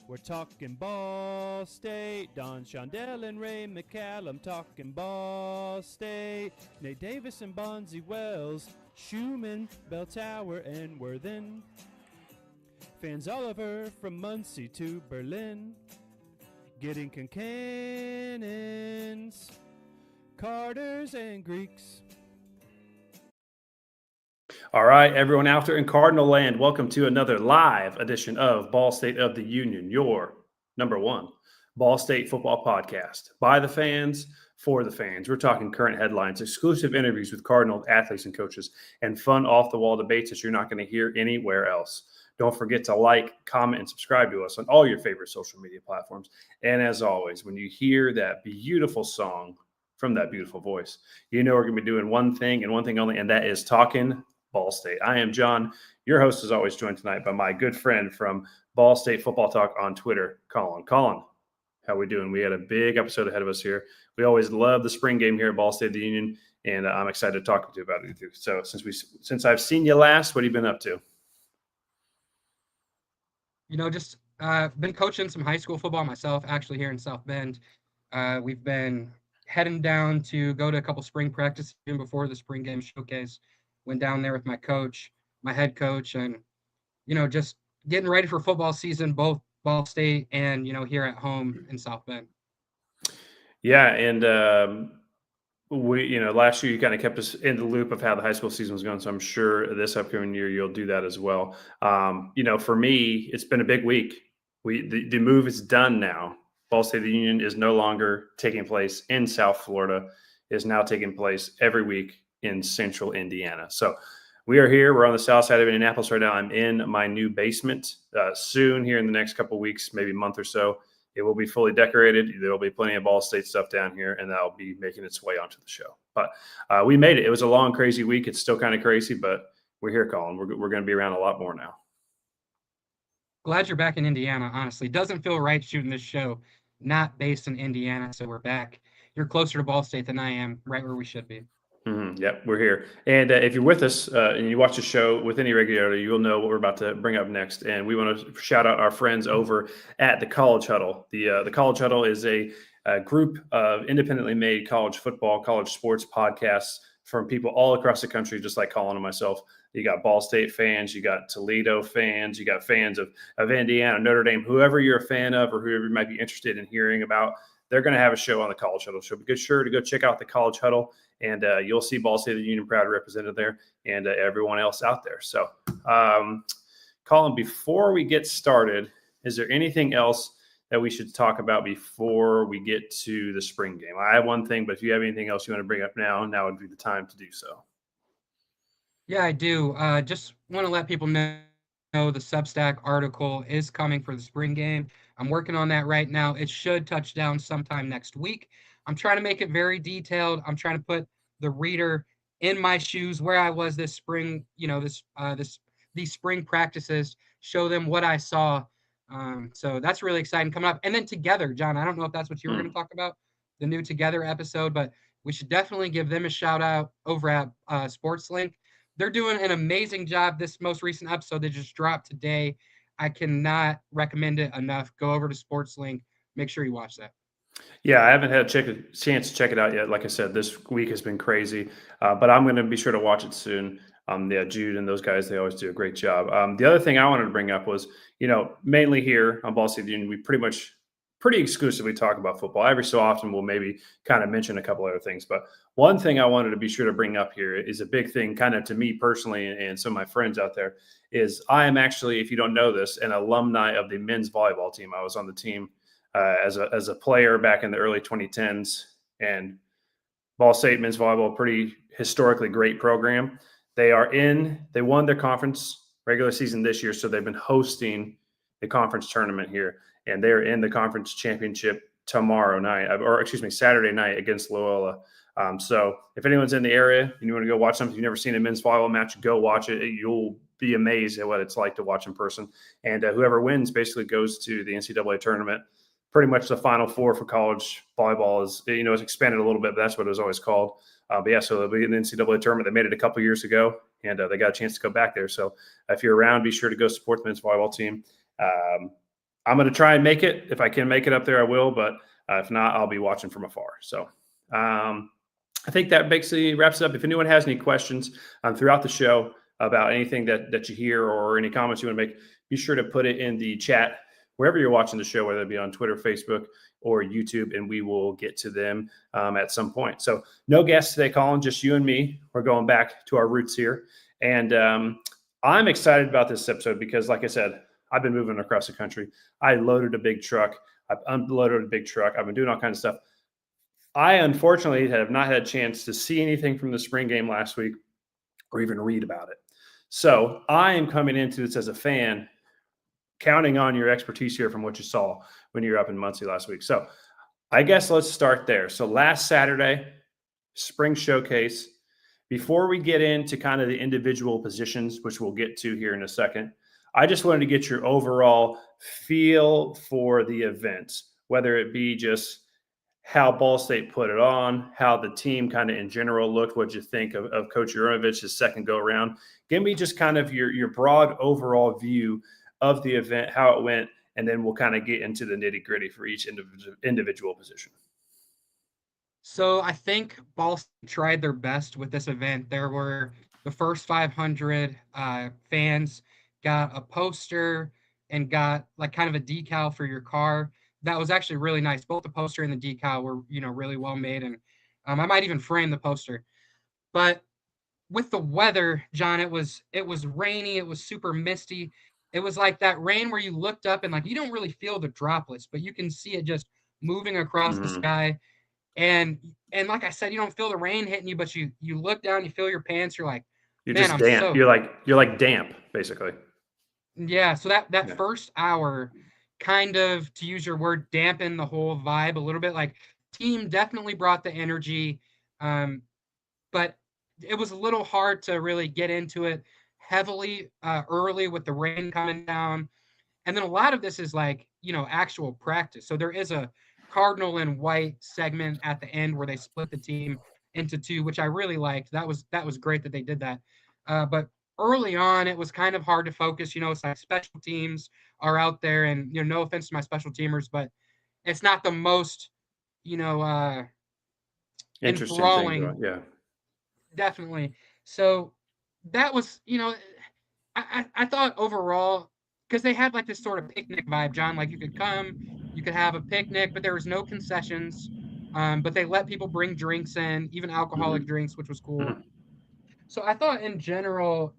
We're talking Ball State. Don Shondell and Ray McCallum talking Ball State. Nate Davis and Bonzi Wells. Schumann, Bell Tower, and Worthen. Fans all over from Muncie to Berlin. Getting Concannons, Carters, and Greeks. All right, everyone out there in Cardinal land, welcome to another live edition of Ball State of the Union, your number one Ball State football podcast. By the fans, for the fans. We're talking current headlines, exclusive interviews with Cardinal athletes and coaches, and fun off-the-wall debates that you're not going to hear anywhere else. Don't forget to like, comment, and subscribe to us on all your favorite social media platforms. And as always, when you hear that beautiful song from that beautiful voice, you know we're going to be doing one thing and one thing only, and that is talking Ball State. I am John, your host, is always joined tonight by my good friend from Ball State Football Talk on Twitter, Colin. Colin, how we doing? We had a big episode ahead of us here. We always love the spring game here at Ball State of the Union, and I'm excited to talk to you about it. So since I've seen you last, what have you been up to? Just been coaching some high school football myself, actually, here in South Bend. We've been heading down to go to a couple spring practices even before the spring game showcase. Went down there with my coach, my head coach, and, just getting ready for football season, both Ball State and, here at home in South Bend. Yeah, and we, last year you kind of kept us in the loop of how the high school season was going, so I'm sure this upcoming year you'll do that as well. For me, it's been a big week. The move is done now. Ball State of the Union is no longer taking place in South Florida. It is now taking place every week in Central Indiana. So we are here. We're on the south side of Indianapolis right now. I'm in my new basement. Soon, here in the next couple of weeks, maybe a month or so, it will be fully decorated. There will be plenty of Ball State stuff down here, and that will be making its way onto the show. But we made it. It was a long, crazy week. It's still kind of crazy, but we're here, Colin. We're going to be around a lot more now. Glad you're back in Indiana, honestly. Doesn't feel right shooting this show not based in Indiana, so we're back. You're closer to Ball State than I am, right where we should be. Yep, we're here. And if you're with us and you watch the show with any regularity, you'll know what we're about to bring up next. And we want to shout out our friends over at the College Huddle. The College Huddle is a group of independently made college football, college sports podcasts from people all across the country, just like Colin and myself. You got Ball State fans, you got Toledo fans, you got fans of Indiana, Notre Dame, whoever you're a fan of or whoever you might be interested in hearing about. They're going to have a show on the College Huddle. So be sure to go check out the College Huddle, and you'll see Ball State of the Union proud represented there, and everyone else out there. So, Colin, before we get started, is there anything else that we should talk about before we get to the spring game? I have one thing, but if you have anything else you want to bring up now would be the time to do so. Yeah, I do. Just want to let people know the Substack article is coming for the spring game. I'm working on that right now. It should touch down sometime next week. I'm trying to make it very detailed. I'm trying to put the reader in my shoes where I was this spring, these spring practices, show them what I saw. So that's really exciting coming up. And then Together, John, I don't know if that's what you were going to talk about, the new Together episode, but we should definitely give them a shout out over at SportsLink. They're doing an amazing job. This most recent episode that just dropped today, I cannot recommend it enough. Go over to SportsLink. Make sure you watch that. Yeah, I haven't had a chance to check it out yet. Like I said, this week has been crazy, but I'm going to be sure to watch it soon. Jude and those guys, they always do a great job. The other thing I wanted to bring up was, mainly here on Ball State Union, we pretty exclusively talk about football. Every so often we'll maybe kind of mention a couple other things. But one thing I wanted to be sure to bring up here is a big thing kind of to me personally and some of my friends out there is I am actually, if you don't know this, an alumni of the men's volleyball team. I was on the team as a player back in the early 2010s, and Ball State men's volleyball, pretty historically great program. They won their conference regular season this year, so they've been hosting the conference tournament here, and they're in the conference championship Saturday night against Loyola. So if anyone's in the area and you want to go watch something, you've never seen a men's volleyball match, go watch it. You'll be amazed at what it's like to watch in person. And whoever wins basically goes to the NCAA tournament. Pretty much the Final Four for college volleyball is, it's expanded a little bit, but that's what it was always called. So they'll be in the NCAA tournament. They made it a couple years ago, and they got a chance to go back there. So if you're around, be sure to go support the men's volleyball team. I'm going to try and make it. If I can make it up there, I will. But if not, I'll be watching from afar. So I think that basically wraps it up. If anyone has any questions throughout the show about anything that you hear or any comments you want to make, be sure to put it in the chat wherever you're watching the show, whether it be on Twitter, Facebook, or YouTube, and we will get to them at some point. So no guests today, Colin, just you and me. We're going back to our roots here. And I'm excited about this episode because, like I said, I've been moving across the country. I loaded a big truck. I've unloaded a big truck. I've been doing all kinds of stuff. I unfortunately have not had a chance to see anything from the spring game last week or even read about it. So I am coming into this as a fan, counting on your expertise here from what you saw when you were up in Muncie last week. So I guess let's start there. So last Saturday, spring showcase. Before we get into kind of the individual positions, which we'll get to here in a second, I just wanted to get your overall feel for the event, whether it be just how Ball State put it on, how the team kind of in general looked, what you think of Coach Jurovich's second go around. Give me just kind of your broad overall view of the event, how it went, and then we'll kind of get into the nitty gritty for each individual position. So I think Ball State tried their best with this event. There were the first 500 fans got a poster and got like kind of a decal for your car. That was actually really nice. Both the poster and the decal were, really well made, and I might even frame the poster. But with the weather, John, it was rainy. It was super misty. It was like that rain where you looked up and like you don't really feel the droplets, but you can see it just moving across the sky. And like I said, you don't feel the rain hitting you, but you look down, you feel your pants. You're like, You're man, just I'm damp. soaked. You're like damp, basically. Yeah. So that Yeah. first hour, kind of, to use your word, dampen the whole vibe a little bit. Like, team definitely brought the energy, but it was a little hard to really get into it heavily early with the rain coming down. And then a lot of this is like, actual practice. So there is a cardinal and white segment at the end where they split the team into two, which I really liked. That was great that they did that. But early on, it was kind of hard to focus. It's like special teams are out there, and no offense to my special teamers, but it's not the most, you know, uh, Interesting thing. enthralling. Yeah. Definitely. So that was, I thought overall, because they had like this sort of picnic vibe, John. Like, you could come, you could have a picnic, but there was no concessions. But they let people bring drinks in, even alcoholic Mm-hmm. drinks, which was cool. Mm-hmm. So I thought in general,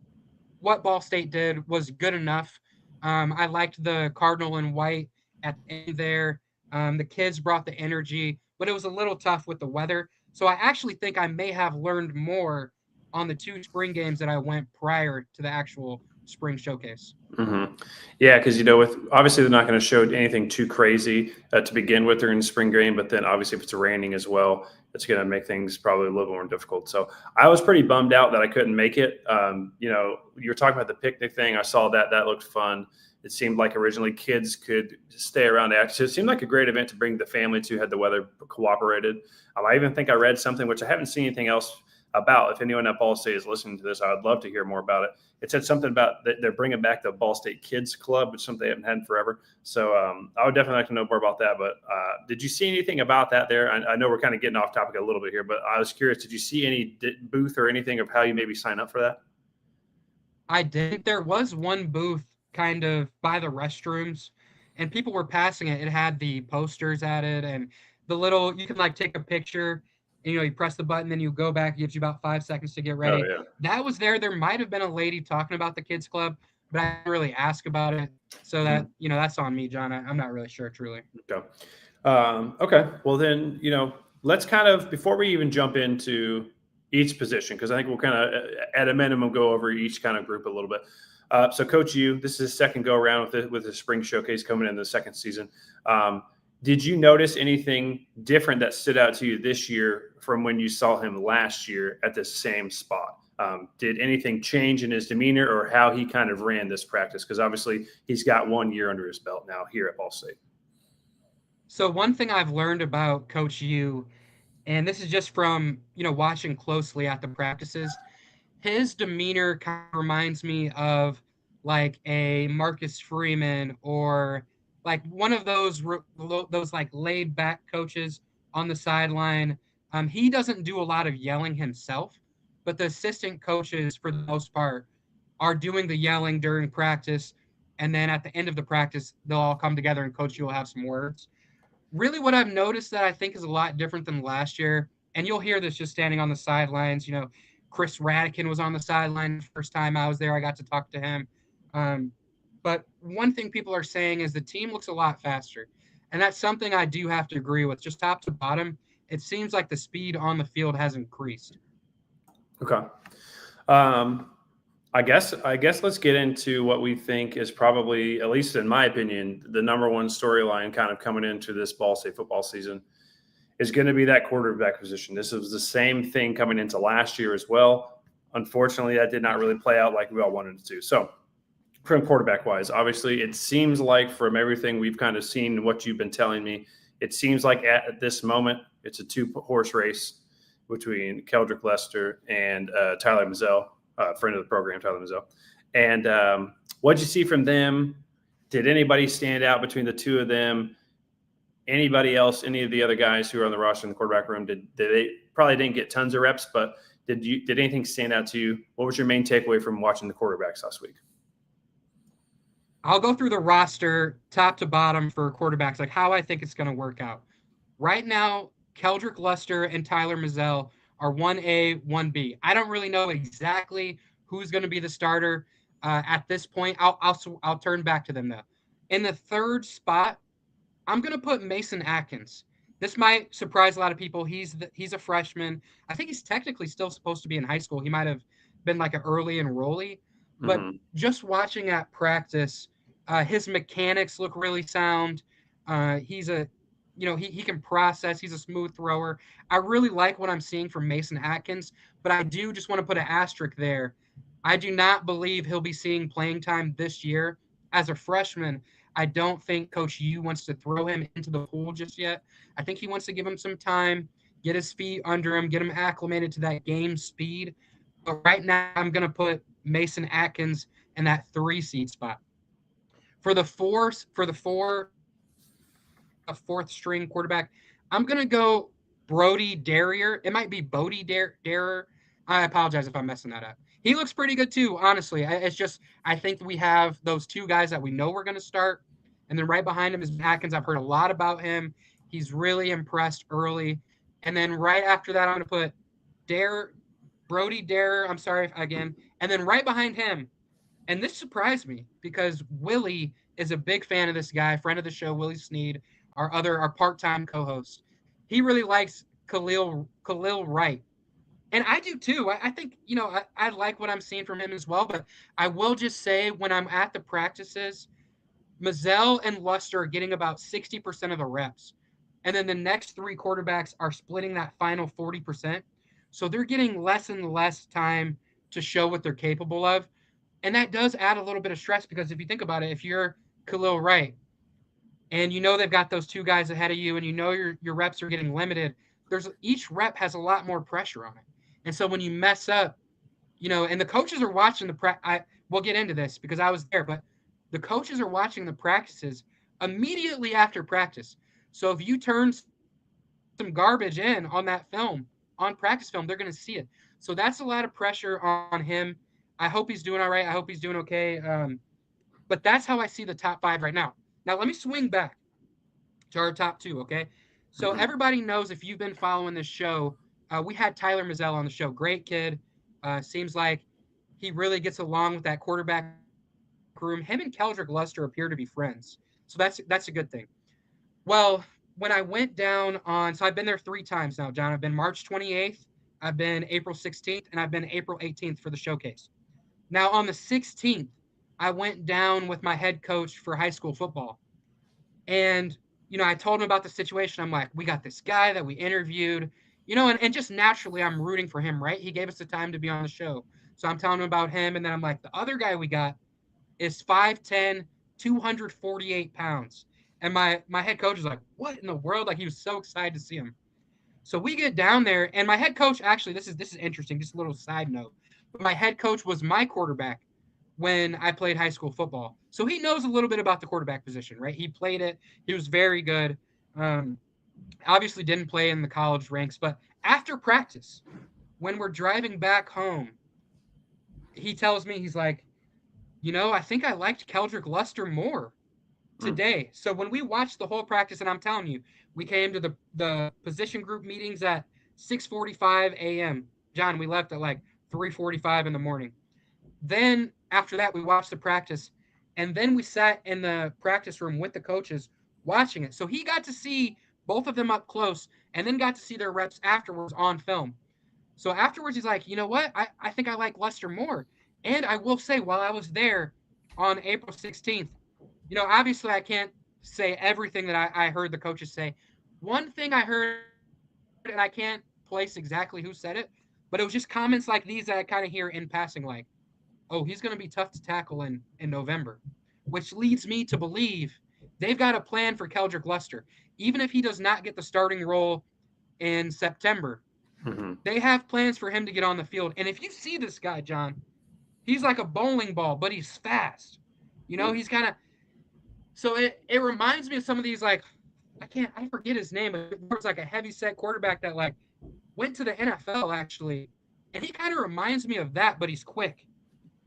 what Ball State did was good enough. I liked the Cardinal and white at the end there. The kids brought the energy, but it was a little tough with the weather. So I actually think I may have learned more on the two spring games that I went prior to the actual spring showcase. Mm-hmm. Yeah, because with obviously they're not going to show anything too crazy to begin with during the spring game, but then obviously if it's raining as well, it's going to make things probably a little more difficult. So I was pretty bummed out that I couldn't make it. You were talking about the picnic thing. I saw that looked fun. It seemed like originally kids could stay around. Actually, it seemed like a great event to bring the family to had the weather cooperated. I even think I read something, which I haven't seen anything else about. If anyone at Ball State is listening to this, I would love to hear more about it. It said something about that they're bringing back the Ball State Kids Club, which is something they haven't had in forever. So I would definitely like to know more about that. But did you see anything about that there? I know we're kind of getting off topic a little bit here, but I was curious. Did you see any booth or anything of how you maybe sign up for that? I did. There was one booth kind of by the restrooms, and people were passing it. It had the posters at it, and the little, you can like take a picture. And, you press the button, then you go back. It gives you about 5 seconds to get Oh, ready. yeah. That was there. There might have been a lady talking about the kids club, but I didn't really ask about it. So that, that's on me, John. I'm not really sure, truly. Okay. Okay. Well, then, let's kind of, before we even jump into each position, because I think we'll kind of, at a minimum, go over each kind of group a little bit. So, Coach U, this is his second go around with the spring showcase coming in the second season. Did you notice anything different that stood out to you this year from when you saw him last year at the same spot? Did anything change in his demeanor or how he kind of ran this practice? Because obviously he's got 1 year under his belt now here at Ball State. So one thing I've learned about Coach U, and this is just from, watching closely at the practices, his demeanor kind of reminds me of like a Marcus Freeman or like one of those like laid back coaches on the sideline. He doesn't do a lot of yelling himself, but the assistant coaches, for the most part, are doing the yelling during practice, and then at the end of the practice, they'll all come together and coach you will have some words. Really, what I've noticed that I think is a lot different than last year, and you'll hear this just standing on the sidelines. Chris Radican was on the sideline the first time I was there. I got to talk to him. Um, but one thing people are saying is the team looks a lot faster. And that's something I do have to agree with. Just top to bottom, it seems like the speed on the field has increased. Okay. Um, I guess let's get into what we think is probably, at least in my opinion, the number one storyline kind of coming into this Ball State football season is going to be that quarterback position. This was the same thing coming into last year as well. Unfortunately, that did not really play out like we all wanted it to. So, from quarterback wise, obviously, it seems like from everything we've kind of seen, what you've been telling me, it seems like at this moment, it's a 2-horse race between Keldrick Lester and Tyler Mazzell, friend of the program, Tyler Mazzell. And what'd you see from them? Did anybody stand out between the two of them? Anybody else, any of the other guys who are on the roster in the quarterback room, did they probably didn't get tons of reps, but did anything stand out to you? What was your main takeaway from watching the quarterbacks last week? I'll go through the roster top to bottom for quarterbacks, like how I think it's going to work out. Right now, Keldrick Luster and Tyler Mazzell are 1A, 1B. I don't really know exactly who's going to be the starter at this point. I'll turn back to them though. In the third spot, I'm going to put Mason Atkins. This might surprise a lot of people. He's a freshman. I think he's technically still supposed to be in high school. He might have been like an early enrollee, but just watching at practice, his mechanics look really sound. He's a, he can process. He's a smooth thrower. I really like what I'm seeing from Mason Atkins, but I do just want to put an asterisk there. I do not believe he'll be seeing playing time this year as a freshman. I don't think Coach U wants to throw him into the pool just yet. I think he wants to give him some time, get his feet under him, get him acclimated to that game speed. But right now, I'm going to put Mason Atkins in that 3 seed spot. For the fourth string quarterback, I'm going to go Brody Derrier. It might be Bodie Derrier. I apologize if I'm messing that up. He looks pretty good too, honestly. It's just I think we have those two guys that we know we're going to start. And then right behind him is Atkins. I've heard a lot about him. He's really impressed early. And then right after that, I'm going to put Brody Derrier. I'm sorry again. And then right behind him, and this surprised me because Willie is a big fan of this guy, friend of the show, Willie Sneed, our part-time co-host. He really likes Khalil Wright. And I do too. I think, I like what I'm seeing from him as well. But I will just say when I'm at the practices, Mazzell and Luster are getting about 60% of the reps. And then the next 3 quarterbacks are splitting that final 40%. So they're getting less and less time to show what they're capable of. And that does add a little bit of stress because if you think about it, if you're Khalil Wright and they've got those 2 guys ahead of you and your reps are getting limited, each rep has a lot more pressure on it. And so when you mess up, and the coaches are watching we'll get into this because I was there, but the coaches are watching the practices immediately after practice. So if you turn some garbage in on that film, on practice film, they're going to see it. So that's a lot of pressure on him. I hope he's doing all right. I hope he's doing okay. But that's how I see the top 5 right now. Now, let me swing back to our top 2, okay? So everybody knows if you've been following this show, we had Tyler Mazzell on the show. Great kid. Seems like he really gets along with that quarterback room. Him and Keldrick Luster appear to be friends. So that's a good thing. Well, when I went down so I've been there 3 times now, John. I've been March 28th, I've been April 16th, and I've been April 18th for the showcase. Now, on the 16th, I went down with my head coach for high school football. And, I told him about the situation. I'm like, we got this guy that we interviewed, and just naturally I'm rooting for him, right? He gave us the time to be on the show. So I'm telling him about him. And then I'm like, the other guy we got is 5'10", 248 pounds. And my head coach is like, what in the world? Like, he was so excited to see him. So we get down there, and my head coach, actually, this is interesting, just a little side note. But my head coach was my quarterback when I played high school football. So he knows a little bit about the quarterback position, right? He played it. He was very good. Um, Obviously didn't play in the college ranks, but after practice, when we're driving back home, he tells me, he's like, I think I liked Keldrick Luster more Mm. today. So when we watched the whole practice, and I'm telling you, we came to the position group meetings at 6:45 a.m. John, we left at like 3:45 in the morning. Then after that, we watched the practice, and then we sat in the practice room with the coaches watching it. So he got to see both of them up close, and then got to see their reps afterwards on film. So afterwards, he's like, you know what? I think I like Lester more. And I will say, while I was there on April 16th, obviously I can't say everything that I heard the coaches say. One thing I heard, and I can't place exactly who said it, but it was just comments like these that I kind of hear in passing, like, oh, he's going to be tough to tackle in November, which leads me to believe they've got a plan for Keldrick Luster. Even if he does not get the starting role in September, Hmm. they have plans for him to get on the field. And if you see this guy, John, he's like a bowling ball, but he's fast. He's kind of, so it reminds me of some of these, like, I forget his name, but it was like a heavy set quarterback that like went to the NFL actually, and he kind of reminds me of that, but he's quick.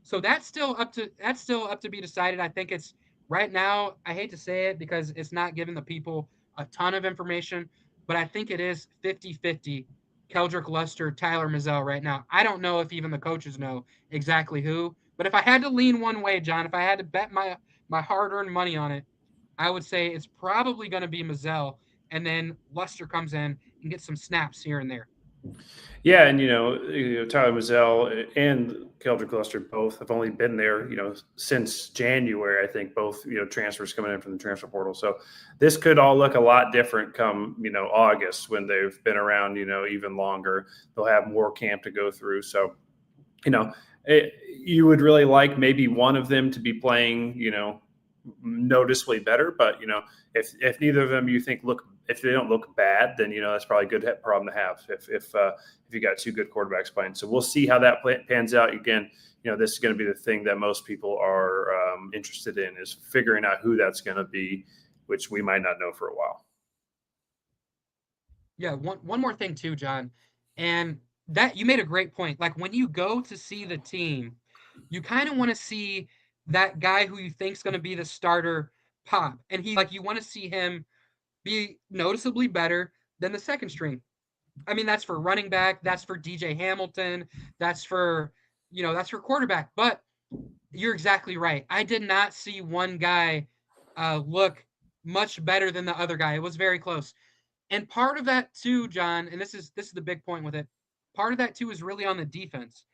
So that's still up to be decided. I think it's right now. I hate to say it because it's not giving the people a ton of information, but I think it is 50-50. Keldrick Luster, Tyler Mazzell right now. I don't know if even the coaches know exactly who, but if I had to lean one way, John, if I had to bet my hard-earned money on it, I would say it's probably going to be Mazzell, and then Luster comes in and gets some snaps here and there. Yeah, and Tyler Mazzell and Keldrick Luster both have only been there, since January. I think both, transfers coming in from the transfer portal. So this could all look a lot different come, August when they've been around, even longer. They'll have more camp to go through. So, you would really like maybe one of them to be playing, noticeably better. But if neither of them you think look, if they don't look bad, then that's probably a good problem to have. If you got two good quarterbacks playing, so we'll see how that pans out. Again, this is going to be the thing that most people are interested in, is figuring out who that's going to be, which we might not know for a while. Yeah, one more thing too, John, and that you made a great point. Like when you go to see the team, you kind of want to see that guy who you think's going to be the starter pop, and you want to see him be noticeably better than the second string. I mean, that's for running back, that's for DJ Hamilton, that's for that's for quarterback. But you're exactly right. I did not see one guy look much better than the other guy. It was very close. And part of that too, John, and this is the big point with it. Part of that too is really on the defense.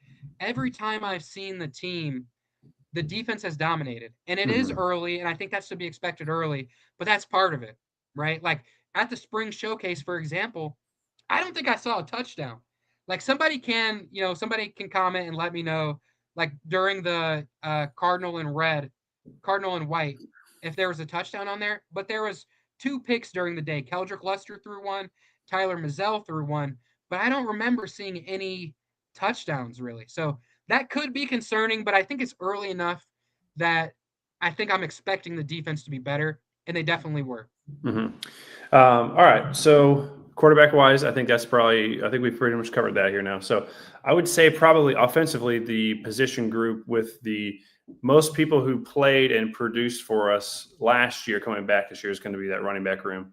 Every time I've seen the defense has dominated. And it is Mm-hmm. early, and I think that's to be expected early, but that's part of it, right? Like at the spring showcase, for example, I don't think I saw a touchdown. Like somebody can comment and let me know, like during the Cardinal and white, if there was a touchdown on there. But there was two picks during the day. Keldrick Luster threw one, Tyler Mazzell threw one, but I don't remember seeing any touchdowns really. So that could be concerning, but I think it's early enough that I think I'm expecting the defense to be better, and they definitely were. Mm-hmm. All right. So quarterback wise, I think we've pretty much covered that here now. So I would say probably offensively, the position group with the most people who played and produced for us last year coming back this year is going to be that running back room.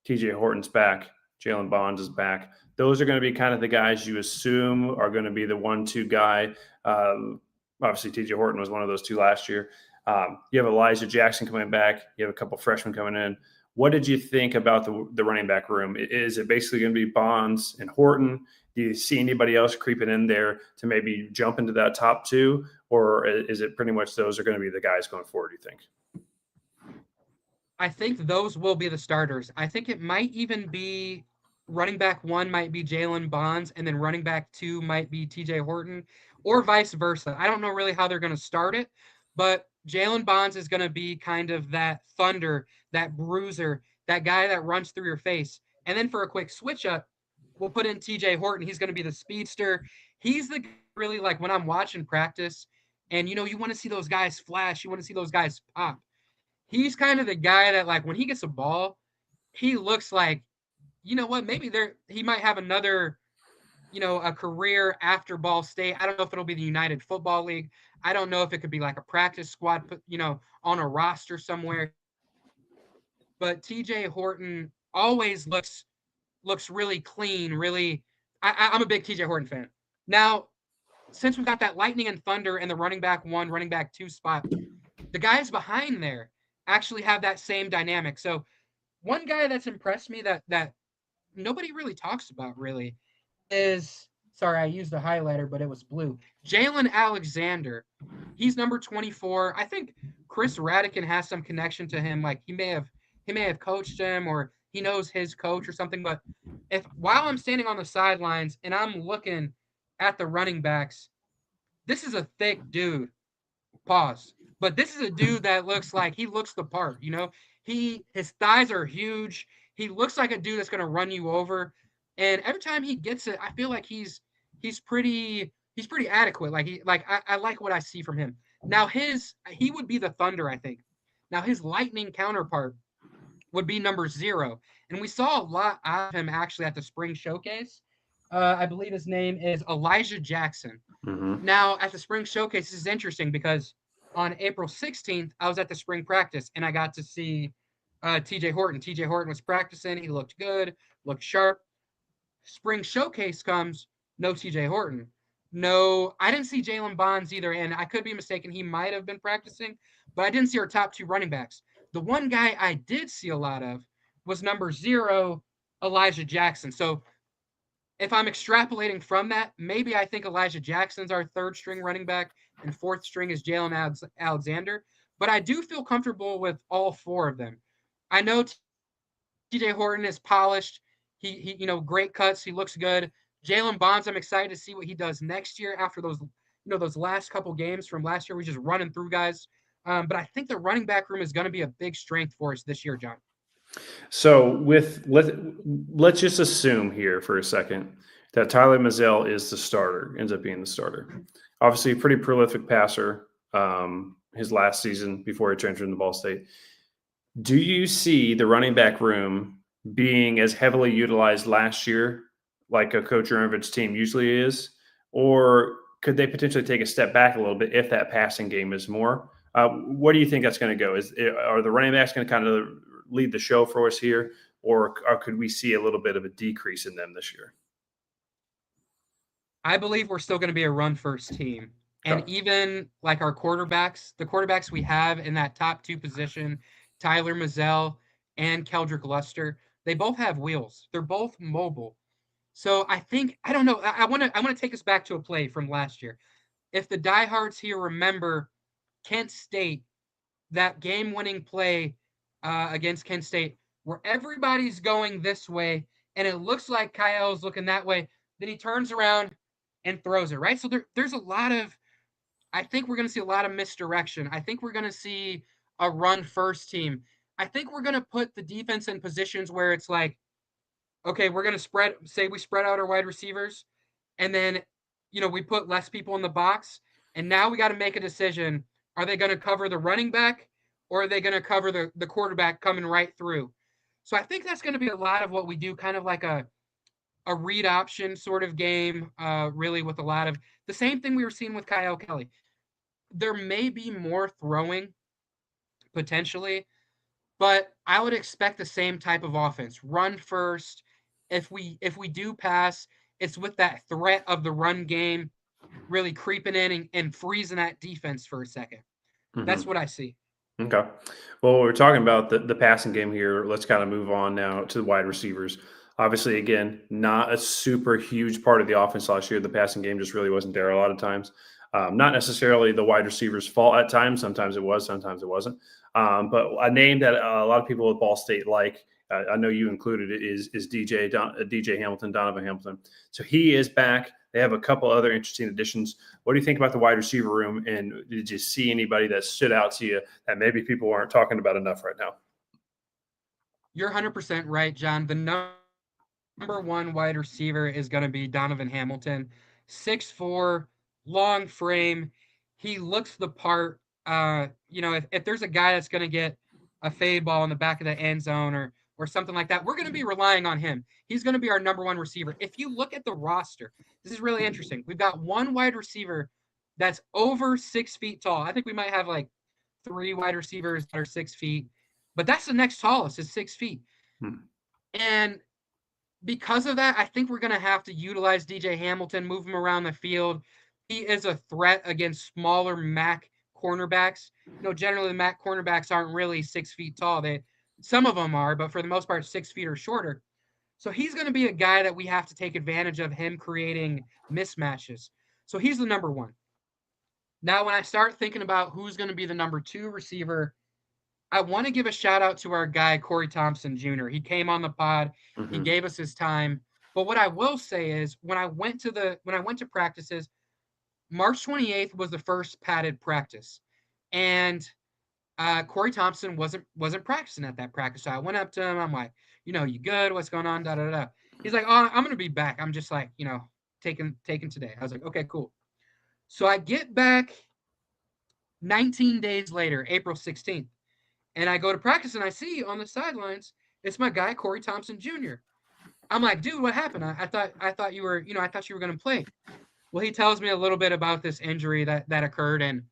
TJ Horton's back. Jalen Bonds is back. Those are going to be kind of the guys you assume are going to be the 1-2 guy. Obviously, TJ Horton was one of those two last year. You have Elijah Jackson coming back. You have a couple freshmen coming in. What did you think about the running back room? Is it basically going to be Bonds and Horton? Do you see anybody else creeping in there to maybe jump into that top two? Or is it pretty much those are going to be the guys going forward, you think? I think those will be the starters. I think it might even be running back one might be Jalen Bonds, and then running back two might be TJ Horton, or vice versa. I don't know really how they're going to start it, but Jalen Bonds is going to be kind of that thunder, that bruiser, that guy that runs through your face. And then for a quick switch up, we'll put in TJ Horton. He's going to be the speedster. He's the really, like, when I'm watching practice And, you want to see those guys flash. You want to see those guys pop. He's kind of the guy that, like, when he gets a ball, he looks like, you know what, maybe he might have another, a career after Ball State. I don't know if it'll be the United Football League. I don't know if it could be like a practice squad, on a roster somewhere. But TJ Horton always looks really clean, really. I'm a big TJ Horton fan. Now, since we've got that Lightning and Thunder and the running back 1, running back 2 spot, the guys behind there actually have that same dynamic. So one guy that's impressed me that nobody really talks about really is, sorry, I used a highlighter, but it was blue. Jalen Alexander. He's number 24. I think Chris Radican has some connection to him. Like he may have coached him, or he knows his coach or something. But if while I'm standing on the sidelines and I'm looking at the running backs, this is a thick dude. Pause. But this is a dude that looks like he looks the part. His thighs are huge. He looks like a dude that's gonna run you over. And every time he gets it, I feel like he's pretty adequate. I like what I see from him. Now he would be the Thunder, I think. Now his Lightning counterpart would be number 0, and we saw a lot out of him actually at the spring showcase. I believe his name is Elijah Jackson. Mm-hmm. Now at the spring showcase, this is interesting because on April 16th, I was at the spring practice and I got to see TJ Horton. TJ Horton was practicing. He looked good, looked sharp. Spring showcase comes, no TJ Horton. No, I didn't see Jalen Bonds either, and I could be mistaken. He might have been practicing, but I didn't see our top 2 running backs. The one guy I did see a lot of was number 0, Elijah Jackson. So if I'm extrapolating from that, maybe I think Elijah Jackson's our 3rd string running back and 4th string is Jalen Alexander. But I do feel comfortable with all 4 of them. I know TJ Horton is polished. He great cuts. He looks good. Jalen Bonds, I'm excited to see what he does next year after those last couple games from last year. We're just running through guys. But I think the running back room is going to be a big strength for us this year, John. So let's just assume here for a second that Tyler Mazzell is the starter, ends up being the starter. Obviously, a pretty prolific passer his last season before he transferred into Ball State. Do you see the running back room being as heavily utilized last year like a Coach Uranovic's team usually is? Or could they potentially take a step back a little bit if that passing game is more? What do you think that's going to go? Are the running backs going to kind of lead the show for us here, or could we see a little bit of a decrease in them this year? I believe we're still going to be a run-first team. And even like our quarterbacks, the quarterbacks we have in that top 2 position, Tyler Mazzell and Keldrick Luster, they both have wheels. They're both mobile. So I don't know. I want to take us back to a play from last year. If the diehards here remember Kent State, that game-winning play against Kent State, where everybody's going this way, and it looks like Kyle's looking that way, then he turns around and throws it, right? So there's a lot of, I think we're going to see a lot of misdirection. I think we're going to see a run-first team. I think we're going to put the defense in positions where it's like, okay, we're going to we spread out our wide receivers, and then, we put less people in the box, and now we got to make a decision. Are they going to cover the running back, or are they going to cover the quarterback coming right through? So I think that's going to be a lot of what we do, kind of like a read option sort of game, really, with a lot of the same thing we were seeing with Kyle Kelly. There may be more throwing potentially, but I would expect the same type of offense. Run first. If we do pass, it's with that threat of the run game really creeping in and freezing that defense for a second. Mm-hmm. That's what I see. Okay. Well, we're talking about the passing game here. Let's kind of move on now to the wide receivers. Obviously, again, not a super huge part of the offense last year. The passing game just really wasn't there a lot of times. Not necessarily the wide receivers' fault at times. Sometimes it was, sometimes it wasn't. But a name that a lot of people at Ball State like, I know you included it, is DJ Hamilton, Donovan Hamilton. So he is back. They have a couple other interesting additions. What do you think about the wide receiver room? And did you see anybody that stood out to you that maybe people aren't talking about enough right now? You're 100% right, John. The number 1 wide receiver is going to be Donovan Hamilton. 6'4", long frame. He looks the part. If there's a guy that's going to get a fade ball in the back of the end zone or something like that, we're going to be relying on him. He's going to be our number one receiver. If you look at the roster, this is really interesting. We've got one wide receiver that's over 6 feet tall. I think we might have like 3 wide receivers that are 6 feet, but that's the next tallest is 6 feet. Hmm. And because of that, I think we're going to have to utilize DJ Hamilton, move him around the field. He is a threat against smaller MAC cornerbacks. Generally the MAC cornerbacks aren't really 6 feet tall. Some of them are, but for the most part, 6 feet or shorter. So he's going to be a guy that we have to take advantage of him creating mismatches. So he's the number one. Now, when I start thinking about who's going to be the number 2 receiver, I want to give a shout out to our guy, Corey Thompson Jr. He came on the pod. He gave us his time. But what I will say is when I went to practices, March 28th was the first padded practice. And Corey Thompson wasn't practicing at that practice. So I went up to him. I'm like, you good? What's going on? Da, da, da. He's like, oh, I'm going to be back. I'm just like, taking today. I was like, okay, cool. So I get back 19 days later, April 16th. And I go to practice and I see on the sidelines, it's my guy, Corey Thompson Jr. I'm like, dude, what happened? I thought you were, I thought you were going to play. Well, he tells me a little bit about this injury that occurred. And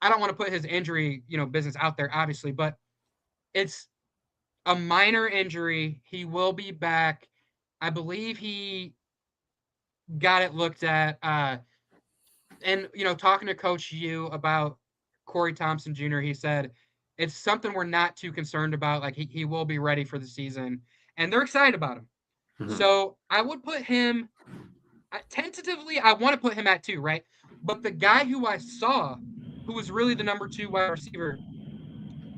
I don't want to put his injury, business out there, obviously, but it's a minor injury. He will be back. I believe he got it looked at. And, talking to Coach Yu about Corey Thompson Jr., he said, it's something we're not too concerned about. Like he will be ready for the season and they're excited about him. So I would put him tentatively. I want to put him at 2, right? But the guy who I saw, who was really the number 2 wide receiver,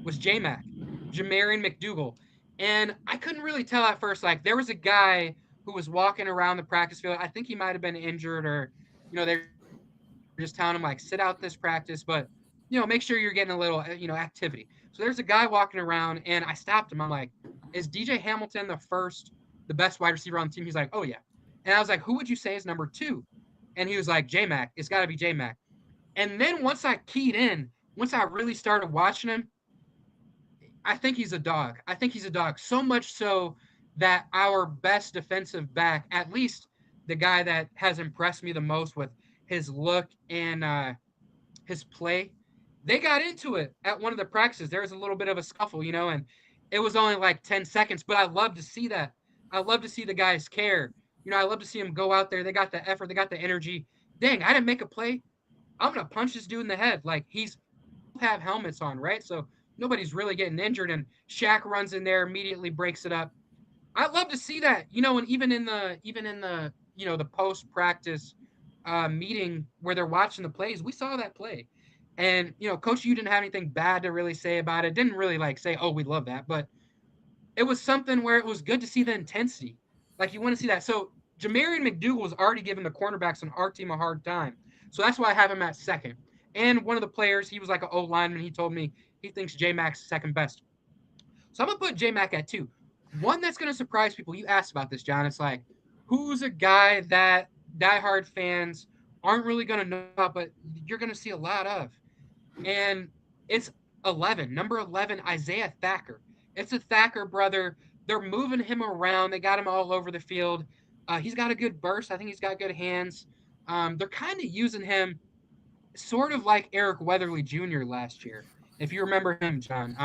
was J-Mac, Jamarian McDougal. And I couldn't really tell at first. Like there was a guy who was walking around the practice field. I think he might've been injured or, they're just telling him like, sit out this practice, but make sure you're getting a little, activity. So there's a guy walking around and I stopped him. I'm like, is DJ Hamilton the best wide receiver on the team? He's like, oh yeah. And I was like, who would you say is number 2? And he was like, J-Mac. It's got to be J-Mac. And then once I keyed in, once I really started watching him, I think he's a dog. I think he's a dog. So much so that our best defensive back, at least the guy that has impressed me the most with his look and his play, they got into it at one of the practices. There was a little bit of a scuffle, and it was only like 10 seconds, but I love to see that. I love to see the guys care. I love to see them go out there. They got the effort. They got the energy. Dang, I didn't make a play. I'm going to punch this dude in the head. Like he's have helmets on, right? So nobody's really getting injured and Shaq runs in there, immediately breaks it up. I love to see that, and even in the the post-practice meeting where they're watching the plays, we saw that play. And, Coach, you didn't have anything bad to really say about it. Didn't really like say, oh, we love that. But it was something where it was good to see the intensity. Like you want to see that. So Jamarian McDougal was already giving the cornerbacks on our team a hard time. So that's why I have him at 2nd. And one of the players, he was like an O lineman. He told me he thinks J-Mac's second best. So I'm going to put J-Mac at 2. One that's going to surprise people. You asked about this, John. It's like, who's a guy that diehard fans aren't really going to know about, but you're going to see a lot of? And it's number 11, Isaiah Thacker. It's a Thacker brother. They're moving him around. They got him all over the field. He's got a good burst. I think he's got good hands. They're kind of using him sort of like Eric Weatherly Jr. last year, if you remember him, John.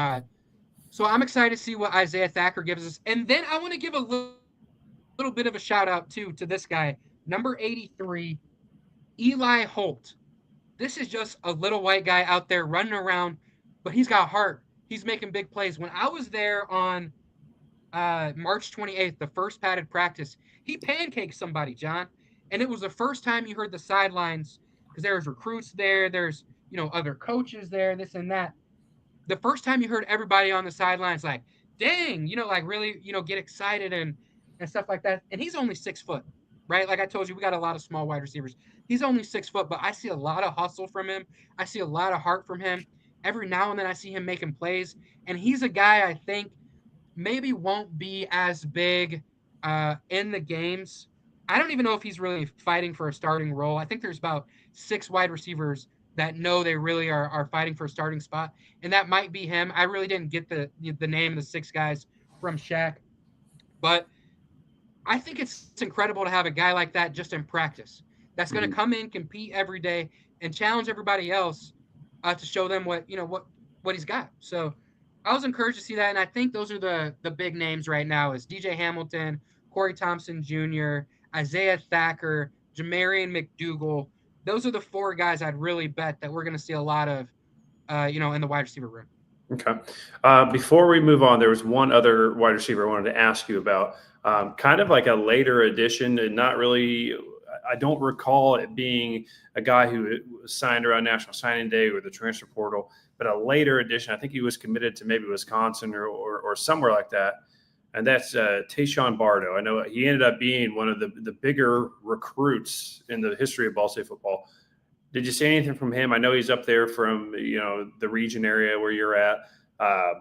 So I'm excited to see what Isaiah Thacker gives us. And then I want to give a little bit of a shout out to this guy, number 83, Eli Holt. This is just a little white guy out there running around, but he's got heart. He's making big plays. When I was there on March 28th, the first padded practice, he pancaked somebody, John. And it was the first time you heard the sidelines, because there was recruits there, there's, other coaches there, this and that. The first time you heard everybody on the sidelines like, dang, like really, get excited and stuff like that. And he's only 6 foot, right? Like I told you, we got a lot of small wide receivers. He's only 6 foot, but I see a lot of hustle from him. I see a lot of heart from him. Every now and then I see him making plays. And he's a guy I think maybe won't be as big in the games. I don't even know if he's really fighting for a starting role. I think there's about 6 wide receivers that know they really are fighting for a starting spot, and that might be him. I really didn't get the name of the 6 guys from Shaq, but I think it's incredible to have a guy like that just in practice that's going to Mhm. come in, compete every day, and challenge everybody else to show them what he's got. So I was encouraged to see that, and I think those are the big names right now: is DJ Hamilton, Corey Thompson Jr., Isaiah Thacker, Jamarian McDougal. Those are the 4 guys I'd really bet that we're going to see a lot of, in the wide receiver room. Okay. Before we move on, there was one other wide receiver I wanted to ask you about, kind of like a later addition, and not really. I don't recall it being a guy who was signed around National Signing Day or the transfer portal, but a later addition. I think he was committed to maybe Wisconsin or somewhere like that, and that's Tayshawn Bardo. I know he ended up being one of the bigger recruits in the history of Ball State football. Did you see anything from him? I know he's up there from the region area where you're at. Uh,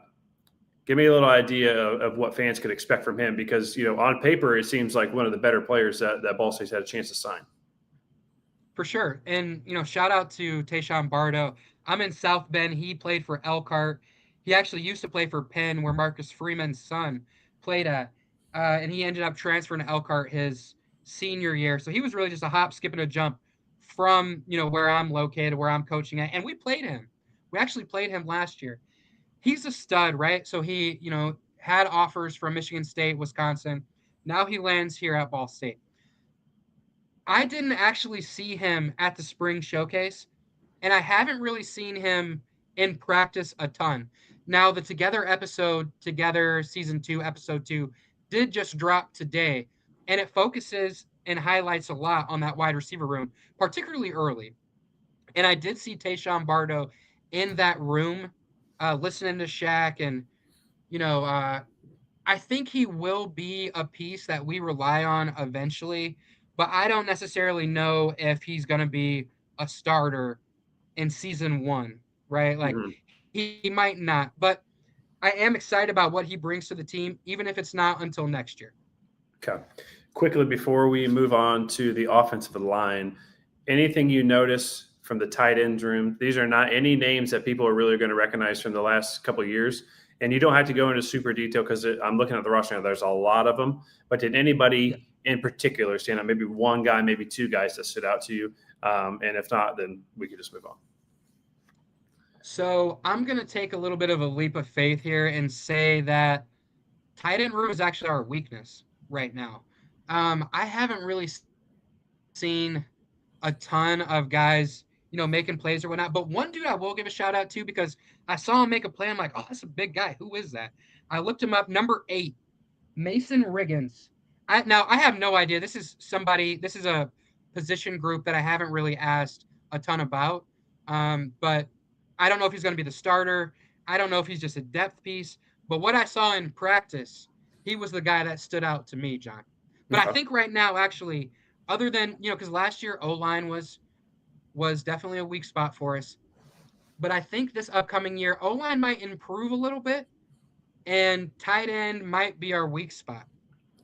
Give me a little idea of what fans could expect from him, because on paper it seems like one of the better players that Ball State's had a chance to sign. For sure. And, shout out to Tayshawn Bardo. I'm in South Bend. He played for Elkhart. He actually used to play for Penn, where Marcus Freeman's son played at. And he ended up transferring to Elkhart his senior year. So he was really just a hop, skip, and a jump from, where I'm located, where I'm coaching at. And we played him. We actually played him last year. He's a stud, right? So he, had offers from Michigan State, Wisconsin. Now he lands here at Ball State. I didn't actually see him at the spring showcase, and I haven't really seen him in practice a ton. Now, the Together season 2, episode 2, did just drop today, and it focuses and highlights a lot on that wide receiver room, particularly early. And I did see Tayshawn Bardo in that room, listening to Shaq, and you know, uh, I think he will be a piece that we rely on eventually, but I don't necessarily know if he's going to be a starter in season 1, right? Like Mm-hmm. he might not, but I am excited about what he brings to the team, even if it's not until next year. Okay. Quickly before we move on to the offensive line, anything you notice from the tight ends room? These are not any names that people are really going to recognize from the last couple of years. And you don't have to go into super detail, because I'm looking at the roster now. There's a lot of them. But did Yeah. anybody in particular stand out? Maybe one guy, maybe 2 guys that stood out to you? And if not, then we could just move on. So I'm going to take a little bit of a leap of faith here and say that tight end room is actually our weakness right now. I haven't really seen a ton of guys, making plays or whatnot. But one dude I will give a shout out to, because I saw him make a play. I'm like, oh, that's a big guy. Who is that? I looked him up. Number 8, Mason Riggins. Now I have no idea. This is a position group that I haven't really asked a ton about. But I don't know if he's going to be the starter. I don't know if he's just a depth piece. But what I saw in practice, he was the guy that stood out to me, John. But I Okay. think right now, actually, other than because last year O line was definitely a weak spot for us. But I think this upcoming year, O line might improve a little bit, and tight end might be our weak spot.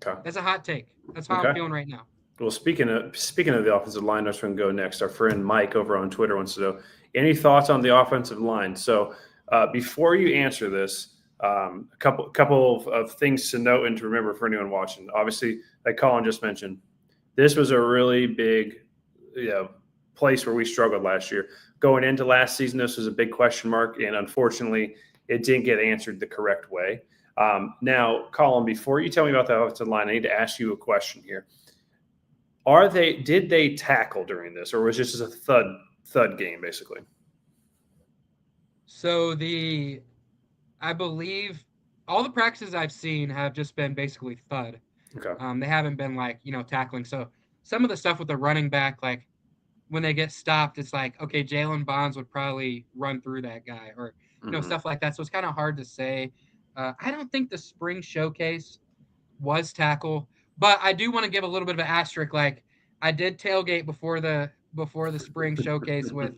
Okay. That's a hot take. That's how I'm Okay. feeling right now. Well, speaking of the offensive line, that's going to go next. Our friend Mike over on Twitter wants to know, any thoughts on the offensive line. So before you answer this, a couple of things to note and to remember for anyone watching. Obviously, like Colin just mentioned, this was a really big place where we struggled last year. Going into last season, this was a big question mark, and unfortunately, it didn't get answered the correct way. Now, Colin, before you tell me about the offensive line, I need to ask you a question here. Did they tackle during this, or was this just a thud game basically? So I believe all the practices I've seen have just been basically thud. Okay. They haven't been like tackling. So some of the stuff with the running back, like when they get stopped, it's like, okay, Jalen Bonds would probably run through that guy, or Mm-hmm. stuff like that. So it's kind of hard to say. I don't think the spring showcase was tackle, but I do want to give a little bit of an asterisk. Like I did tailgate before the spring showcase with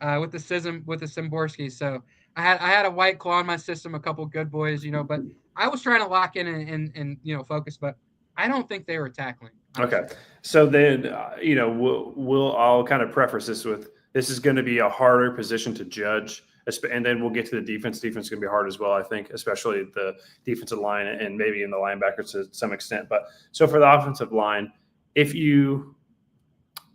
the Simborskis. So I had a White Claw in my system, a couple good boys, but I was trying to lock in and focus, but I don't think they were tackling. Honestly. Okay. So then, I'll kind of preface this with this is going to be a harder position to judge. And then we'll get to the defense. Defense is going to be hard as well, I think, especially the defensive line and maybe in the linebackers to some extent. But so for the offensive line, if you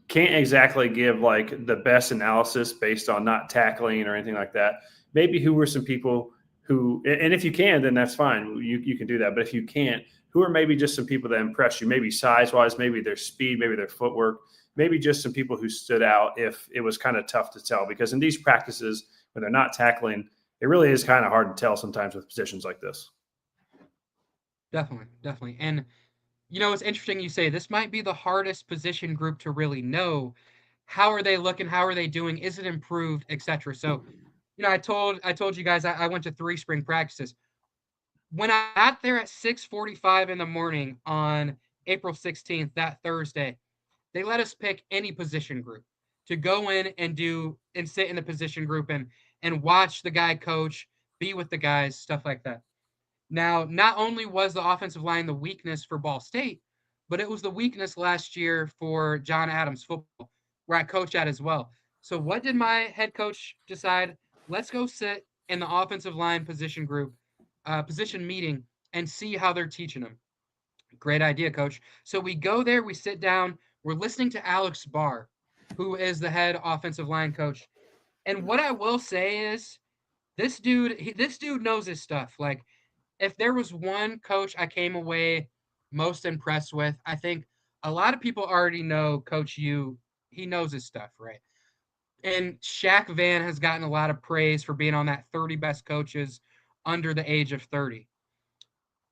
can't exactly give like the best analysis based on not tackling or anything like that, maybe who were some people who, and if you can, then that's fine. You can do that. But if you can't, who are maybe just some people that impress you, maybe size-wise, maybe their speed, maybe their footwork, maybe just some people who stood out if it was kind of tough to tell. Because in these practices, when they're not tackling, it really is kind of hard to tell sometimes with positions like this. Definitely. And it's interesting you say this might be the hardest position group to really know. How are they looking? How are they doing? Is it improved, etc. So, I told you guys I went to 3 spring practices. When I got there at 6:45 in the morning on April 16th, that Thursday, they let us pick any position group to go in and sit in the position group and watch the guy coach, be with the guys, stuff like that. Now, not only was the offensive line the weakness for Ball State, but it was the weakness last year for John Adams football, where I coach at as well. So what did my head coach decide? Let's go sit in the offensive line position group, position meeting, and see how they're teaching them. Great idea, coach. So we go there, we sit down, we're listening to Alex Barr, who is the head offensive line coach. And what I will say is this dude knows his stuff. Like, if there was one coach I came away most impressed with, I think a lot of people already know Coach U. He knows his stuff, right? And Shaq Van has gotten a lot of praise for being on that 30 best coaches under the age of 30.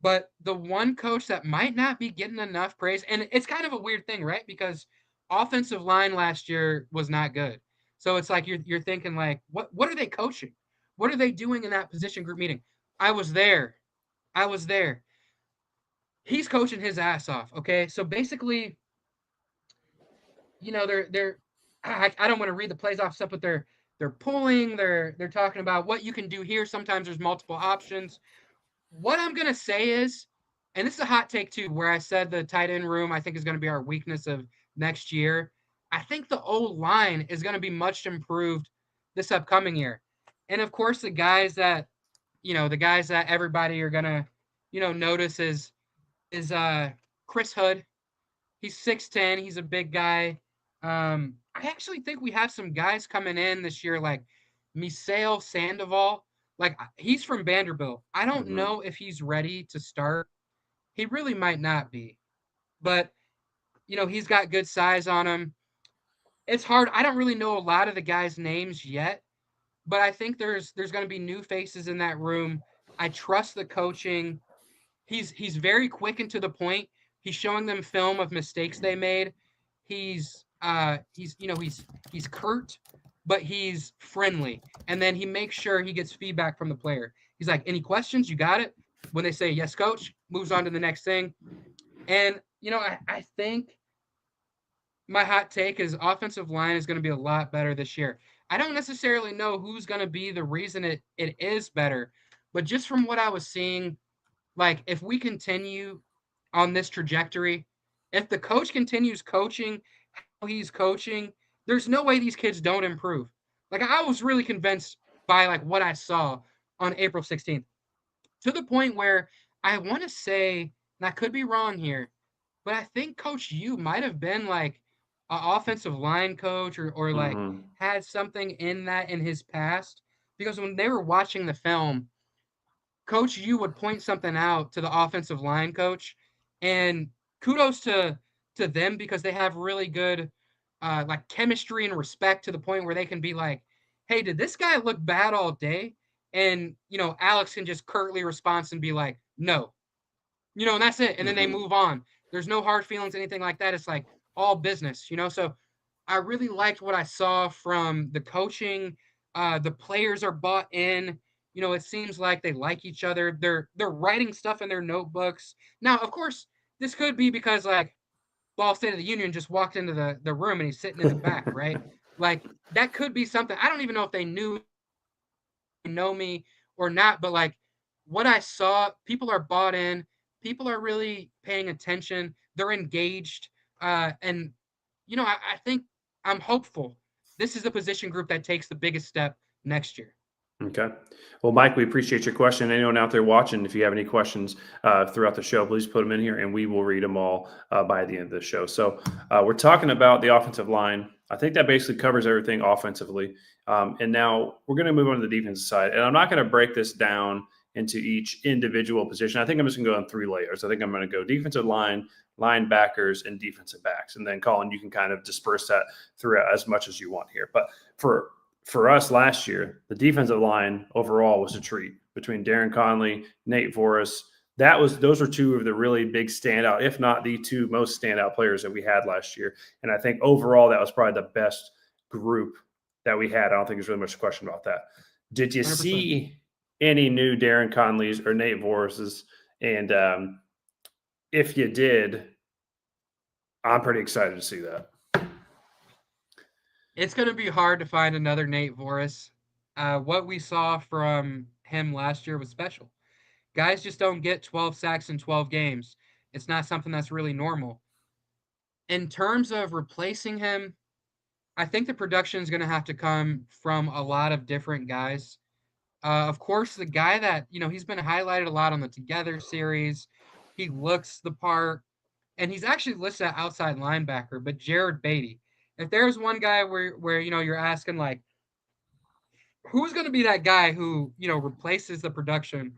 But the one coach that might not be getting enough praise, and it's kind of a weird thing, right? Because offensive line last year was not good. So it's like you're thinking like, what are they coaching? What are they doing in that position group meeting? I was there. I was there. He's coaching his ass off. Okay, so basically, they're I don't want to read the plays off stuff, but they're pulling. They're talking about what you can do here. Sometimes there's multiple options. What I'm gonna say is, and this is a hot take too, where I said the tight end room I think is going to be our weakness of next year. I think the old line is going to be much improved this upcoming year, and of course the guys that everybody are gonna notice is Chris Hood. He's 6'10". He's a big guy. I actually think we have some guys coming in this year like Misael Sandoval. Like, he's from Vanderbilt. I don't Mm-hmm. know if he's ready to start. He really might not be. But, he's got good size on him. It's hard. I don't really know a lot of the guys' names yet, but I think there's going to be new faces in that room. I trust the coaching. He's very quick and to the point. He's showing them film of mistakes they made. He's curt, but he's friendly. And then he makes sure he gets feedback from the player. He's like, "Any questions? You got it." When they say yes, coach, moves on to the next thing. And I think my hot take is offensive line is going to be a lot better this year. I don't necessarily know who's going to be the reason it is better, but just from what I was seeing, like, if we continue on this trajectory, if the coach continues coaching how he's coaching, there's no way these kids don't improve. Like, I was really convinced by like what I saw on April 16th, to the point where I want to say, and I could be wrong here, but I think Coach U might have been like an offensive line coach or like Mm-hmm. had something in that in his past, because when they were watching the film, Coach U would point something out to the offensive line coach, and kudos to them because they have really good like chemistry and respect to the point where they can be like, "Hey, did this guy look bad all day?" And Alex can just curtly respond and be like, "No," and that's it. And then they Mm-hmm. move on. There's no hard feelings, anything like that. It's like all business. So I really liked what I saw from the coaching. The players are bought in. It seems like they like each other. They're writing stuff in their notebooks. Now, of course, this could be because like Ball State of the Union just walked into the room and he's sitting in the back, right? Like, that could be something. I don't even know if they know me or not, but like what I saw, people are bought in. People are really paying attention. They're engaged, and I think I'm hopeful this is the position group that takes the biggest step next year. Okay. Well, Mike, we appreciate your question. Anyone out there watching, if you have any questions throughout the show, please put them in here and we will read them all by the end of the show. So we're talking about the offensive line. I think that basically covers everything offensively. And now we're going to move on to the defensive side. And I'm not going to break this down into each individual position. I think I'm just going to go in 3 layers. I think I'm going to go defensive line, linebackers, and defensive backs. And then, Colin, you can kind of disperse that throughout as much as you want here. But for us last year, the defensive line overall was a treat between Darren Conley, Nate Voris. Those were 2 of the really big standout, if not the 2 most standout players that we had last year. And I think overall that was probably the best group that we had. I don't think there's really much question about that. Did you 100%. see any new Darren Conleys or Nate Voris's? And if you did, I'm pretty excited to see that. It's going to be hard to find another Nate Voris. What we saw from him last year was special. Guys just don't get 12 sacks in 12 games. It's not something that's really normal. In terms of replacing him, I think the production is going to have to come from a lot of different guys. Of course, the guy that, he's been highlighted a lot on the Together series. He looks the part, and he's actually listed at outside linebacker, but Jared Beatty. If there's one guy where you're asking, like, who's going to be that guy who, replaces the production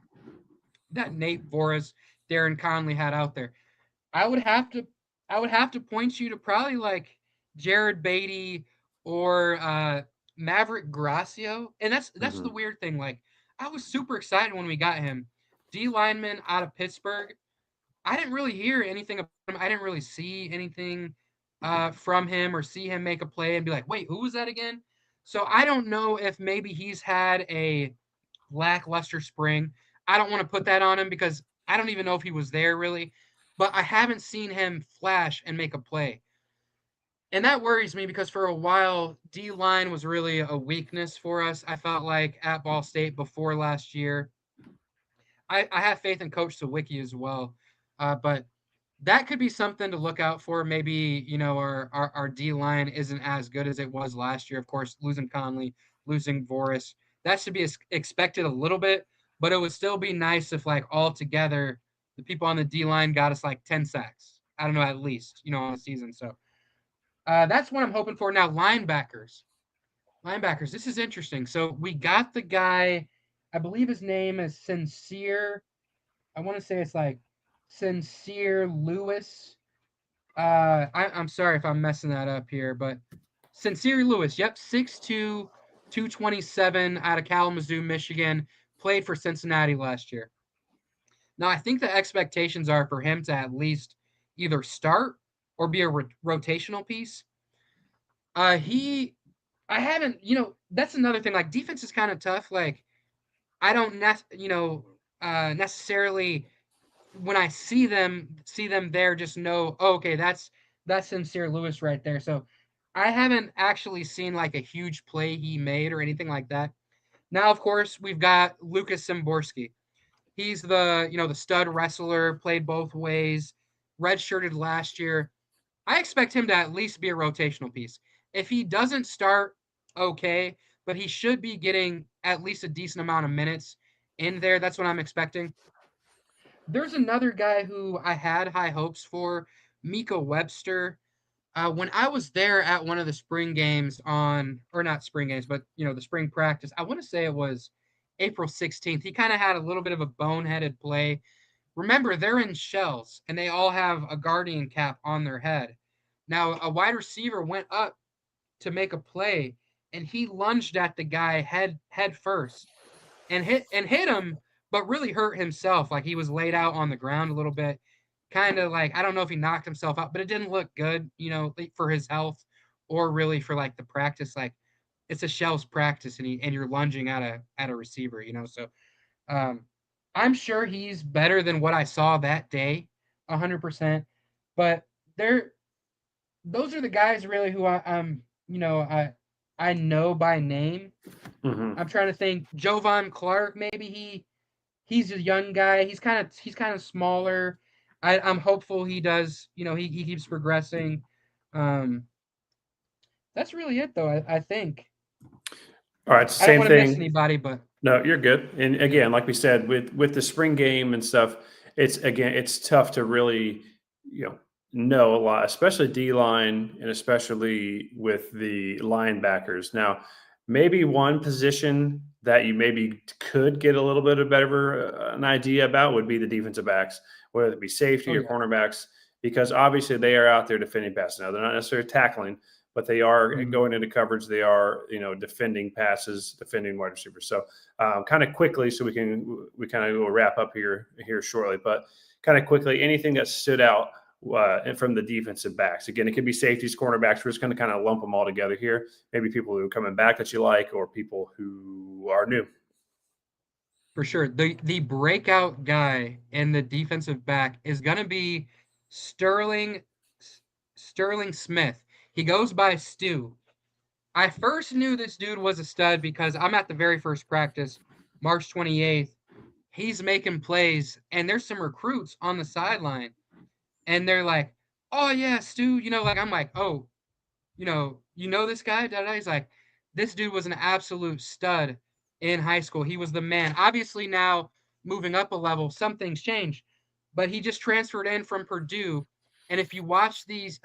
that Nate Voris, Darren Conley had out there, I would have to point you to probably like Jared Beatty or Maverick Gracio. And that's the weird thing. Like, I was super excited when we got him. D lineman out of Pittsburgh. I didn't really hear anything about him. I didn't really see anything from him or see him make a play and be like, wait, who was that again? So I don't know if maybe he's had a lackluster spring. I don't want to put that on him because I don't even know if he was there really, but I haven't seen him flash and make a play. And that worries me because for a while, D line was really a weakness for us. I felt like at Ball State before last year. I have faith in Coach Sawicki as well, but that could be something to look out for. Maybe our D line isn't as good as it was last year. Of course, losing Conley, losing Voris, that should be expected a little bit, but it would still be nice if like all together the people on the D line got us like 10 sacks. I don't know, at least on the season. So that's what I'm hoping for. Now linebackers. This is interesting. So we got the guy. I believe his name is Sincere. I want to say it's like Sincere Lewis. I'm sorry if I'm messing that up here, but Sincere Lewis, yep, 6'2", 227 out of Kalamazoo, Michigan, played for Cincinnati last year. Now, I think the expectations are for him to at least either start or be a rotational piece. I haven't, that's another thing. Like, defense is kind of tough. Like, I don't, necessarily when I see them there, just know, oh, okay, that's Sincere Lewis right there. So I haven't actually seen like a huge play he made or anything like that. Now, of course, we've got Lucas Szymborski. He's the stud wrestler, played both ways, redshirted last year. I expect him to at least be a rotational piece. If he doesn't start, okay, but he should be getting at least a decent amount of minutes in there. That's what I'm expecting. There's another guy who I had high hopes for, Mika Webster. When I was there at one of the spring games or not spring games, but the spring practice, I want to say it was April 16th. He kind of had a little bit of a boneheaded play. Remember, they're in shells and they all have a guardian cap on their head. Now, a wide receiver went up to make a play and he lunged at the guy head first and hit him, but really hurt himself. Like he was laid out on the ground a little bit, kind of like, I don't know if he knocked himself out, but it didn't look good, for his health or really for like the practice. Like it's a shells practice and you're lunging at a receiver, So I'm sure he's better than what I saw that day, 100%. But those are the guys really who I know by name. Mm-hmm. I'm trying to think. Jovan Clark, maybe he's a young guy. He's kind of smaller. I'm hopeful he does. He keeps progressing. That's really it, though. I think All right, I don't same want to miss thing. anybody, but No, you're good. And yeah. again, like we said, with the spring game and stuff, it's tough to really you know a lot, especially D line and especially with the linebackers. Now, maybe one position that you maybe could get a little bit of better an idea about would be the defensive backs, whether it be Oh safety or yeah. cornerbacks, because obviously they are out there defending passes. Now they're not necessarily tackling, but they are Mhm. going into coverage. They are defending passes, defending wide receivers. So kind of quickly, so we kind of will wrap up here shortly, but kind of quickly, anything that stood out from the defensive backs. Again, it could be safeties, cornerbacks. We're just going to kind of lump them all together here. Maybe people who are coming back that you like, or people who are new. For sure. The breakout guy in the defensive back is gonna be Sterling Sterling Smith. He goes by Stu. I first knew this dude was a stud because I'm at the very first practice, March 28th. He's making plays, and there's some recruits on the sideline, and they're like, "Oh yeah, Stu," like I'm like, "Oh, this guy?" Da, da, da. He's like, "This dude was an absolute stud in high school. He was the man." Obviously, now moving up a level, some things changed, but he just transferred in from Purdue. And if you watch these,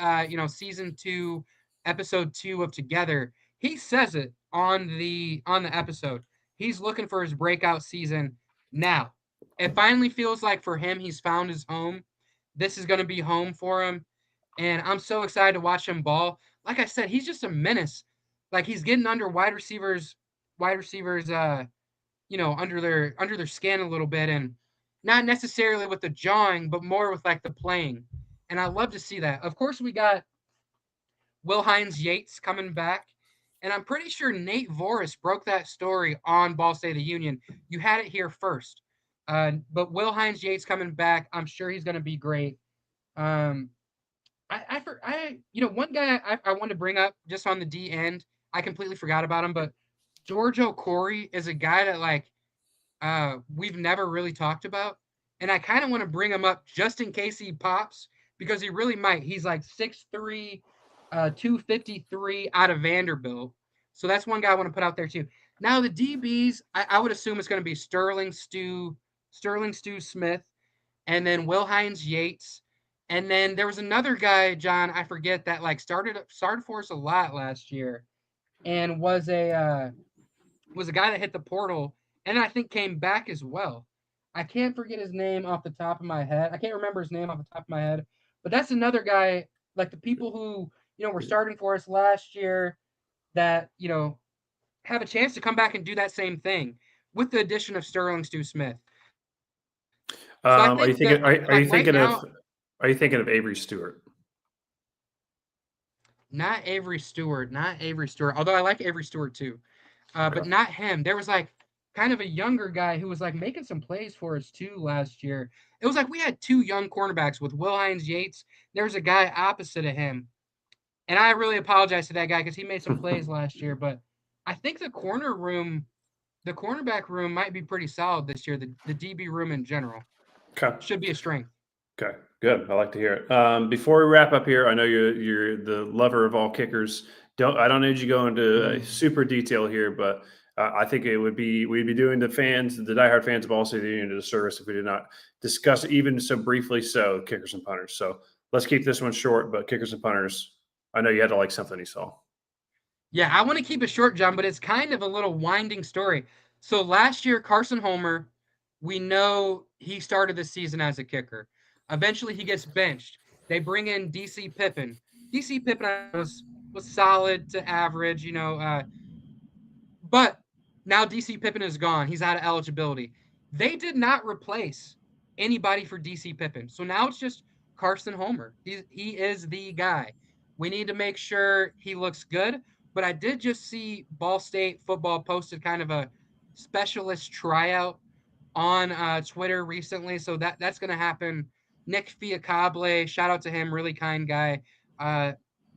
season 2, episode 2 of Together, he says it on the episode. He's looking for his breakout season now. It finally feels like for him, he's found his home. This is going to be home for him, and I'm so excited to watch him ball. Like I said, he's just a menace. Like he's getting under wide receivers, under their skin a little bit, and not necessarily with the jawing, but more with like the playing. And I love to see that. Of course, we got Will Hines Yates coming back. And I'm pretty sure Nate Voris broke that story on Ball State of the Union. You had it here first. But Will Hines Yates coming back, I'm sure he's going to be great. Um, one guy I want to bring up just on the D end. I completely forgot about him, but George O'Corey is a guy that we've never really talked about, and I kind of want to bring him up just in case he pops because he really might. He's like 6'3", 253 out of Vanderbilt, so that's one guy I want to put out there too. Now the DBs, I would assume it's going to be Sterling Stu Smith, and then Will Hines Yates. And then there was another guy, John, I forget that started for us a lot last year and was a guy that hit the portal and I think came back as well. I can't forget his name off the top of my head. I can't remember his name off the top of my head, but that's another guy like the people who, were starting for us last year that, have a chance to come back and do that same thing with the addition of Sterling Stu Smith. So I think that Are you thinking? like right now, Are you thinking of Avery Stewart? not Avery Stewart. Although I like Avery Stewart too, but Okay. not him. There was like kind of a younger guy who was like making some plays for us too last year. It was like we had two young cornerbacks with Will Hines Yates. There was a guy opposite of him, and I really apologize to that guy because he made some plays last year. But I think the cornerback room might be pretty solid this year. The DB room in general Okay. should be a strength. Okay, good. I like to hear it. Before we wrap up here, I know you're the lover of all kickers. I don't need you to go into Mm. super detail here, but I think we'd be doing the diehard fans of Ball State Union a disservice if we did not discuss even so briefly kickers and punters. So let's keep this one short. But kickers and punters, I know you had to like something you saw. Yeah, I want to keep it short, John, but it's kind of a little winding story. So last year, Carson Homer, we know he started the season as a kicker. Eventually, he gets benched. They bring in DC Pippin. DC Pippin was solid to average, but now DC Pippin is gone. He's out of eligibility. They did not replace anybody for DC Pippin. So now it's just Carson Homer. He is the guy. We need to make sure he looks good. But I did just see Ball State football posted kind of a specialist tryout on Twitter recently, so that's going to happen. Nick Fiacable, shout out to him, really kind guy. Uh,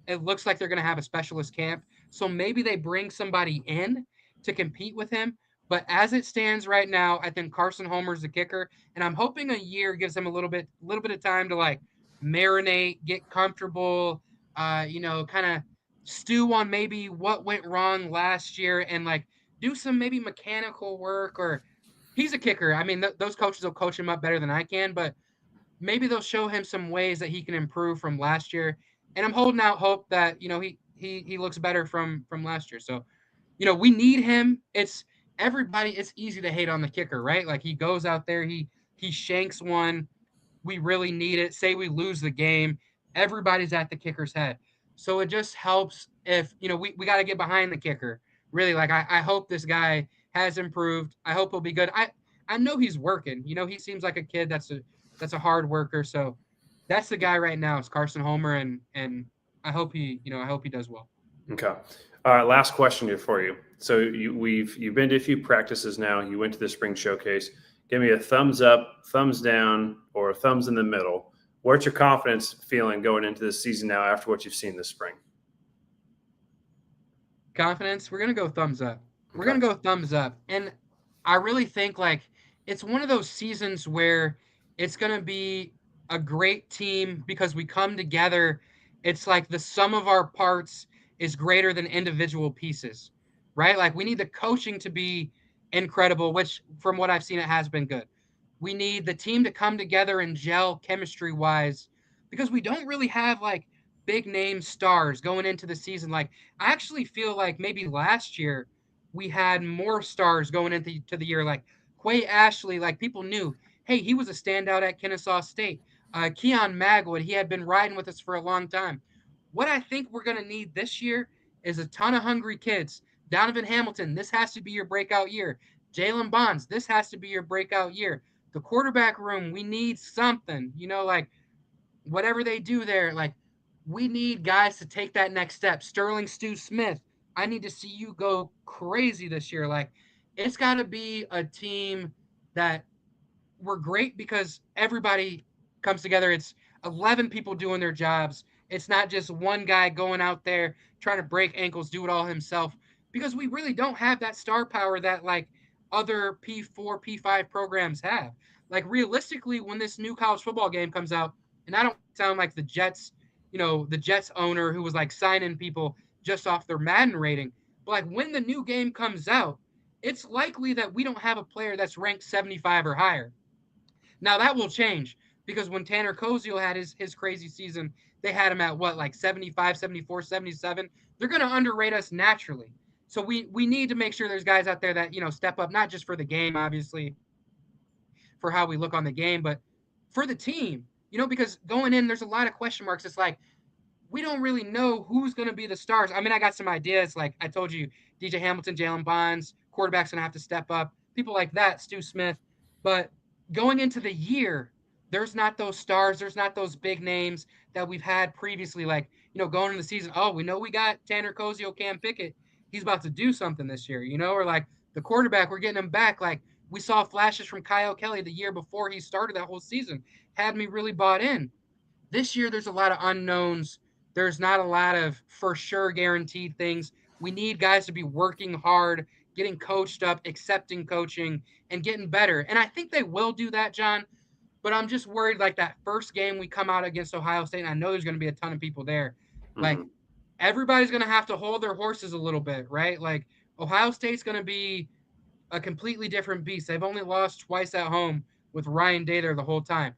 it looks like they're going to have a specialist camp, so maybe they bring somebody in to compete with him. But as it stands right now, I think Carson Homer's the kicker, and I'm hoping a year gives him a little bit of time to like marinate, get comfortable, kind of stew on maybe what went wrong last year and like do some maybe mechanical work. Or he's a kicker. I mean, those coaches will coach him up better than I can, but maybe they'll show him some ways that he can improve from last year. And I'm holding out hope that he looks better from last year. So we need him. It's everybody. It's easy to hate on the kicker, right? Like he goes out there, he shanks one. We really need it. Say we lose the game, everybody's at the kicker's head. So it just helps if we got to get behind the kicker. Really, like I hope this guy has improved. I hope he'll be good. I know he's working. He seems like a kid that's a hard worker. So that's the guy right now. It's Carson Homer, and I hope he does well. Okay. All right. Last question here for you. So you've been to a few practices now. You went to the spring showcase. Give me a thumbs up, thumbs down, or a thumbs in the middle. What's your confidence feeling going into this season now after what you've seen this spring? Confidence. We're gonna go thumbs up. We're Okay. gonna go thumbs up, and I really think like it's one of those seasons where it's gonna be a great team because we come together. It's like the sum of our parts is greater than individual pieces, right? Like we need the coaching to be incredible, which from what I've seen, it has been good. We need the team to come together and gel chemistry wise because we don't really have like big name stars going into the season. Like I actually feel like maybe last year we had more stars going into the year. Like Quay Ashley, like people knew, hey, he was a standout at Kennesaw State. Keon Magwood, he had been riding with us for a long time. What I think we're going to need this year is a ton of hungry kids. Donovan Hamilton, this has to be your breakout year. Jalen Bonds, this has to be your breakout year. The quarterback room, we need something, like whatever they do there, like we need guys to take that next step. Sterling Stu Smith, I need to see you go crazy this year. Like it's got to be a team that we're great because everybody comes together. It's 11 people doing their jobs. It's not just one guy going out there trying to break ankles, do it all himself, because we really don't have that star power that like other P4, P5 programs have. Like realistically, when this new college football game comes out, and I don't sound like the Jets, the Jets owner who was like signing people just off their Madden rating, but like when the new game comes out, it's likely that we don't have a player that's ranked 75 or higher. Now that will change because when Tanner Koziel had his crazy season, they had him at what, like 75, 74, 77. They're going to underrate us naturally. So we need to make sure there's guys out there that, step up, not just for the game, obviously, for how we look on the game, but for the team, because going in, there's a lot of question marks. It's like, we don't really know who's going to be the stars. I mean, I got some ideas. Like I told you, DJ Hamilton, Jalen Bonds, quarterback's going to have to step up. People like that, Stu Smith. But going into the year, there's not those stars. There's not those big names that we've had previously. Like, going into the season, oh, we know we got Tanner Koziel, Cam Pickett. He's about to do something this year, or like the quarterback, we're getting him back. Like we saw flashes from Kyle Kelly the year before he started that whole season. Had me really bought in. This year, there's a lot of unknowns. There's not a lot of for sure guaranteed things. We need guys to be working hard, getting coached up, accepting coaching, and getting better. And I think they will do that, John. But I'm just worried like that first game we come out against Ohio State, and I know there's going to be a ton of people there. Like Mm-hmm. everybody's going to have to hold their horses a little bit, right? Like Ohio State's going to be a completely different beast. They've only lost twice at home with Ryan Day there the whole time.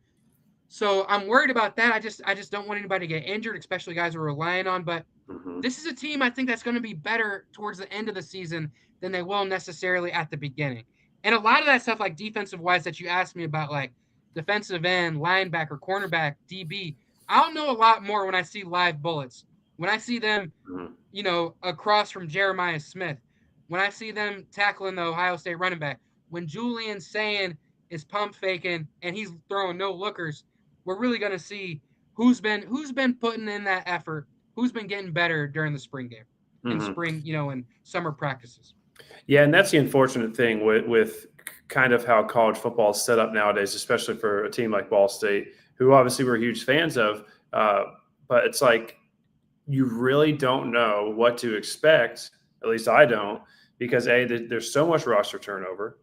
So I'm worried about that. I just don't want anybody to get injured, especially guys we're relying on. But Mm-hmm. this is a team I think that's going to be better towards the end of the season than they will necessarily at the beginning. And a lot of that stuff, like defensive wise, that you asked me about, like defensive end, linebacker, cornerback, DB, I'll know a lot more when I see live bullets. When I see them, Mm-hmm. across from Jeremiah Smith. When I see them tackling the Ohio State running back. When Julian saying is pump faking and he's throwing no lookers, we're really going to see who's been putting in that effort, who's been getting better during the spring game and Mm-hmm. spring, and summer practices. Yeah, and that's the unfortunate thing with kind of how college football is set up nowadays, especially for a team like Ball State, who obviously we're huge fans of. But it's like you really don't know what to expect. At least I don't, because there's so much roster turnover,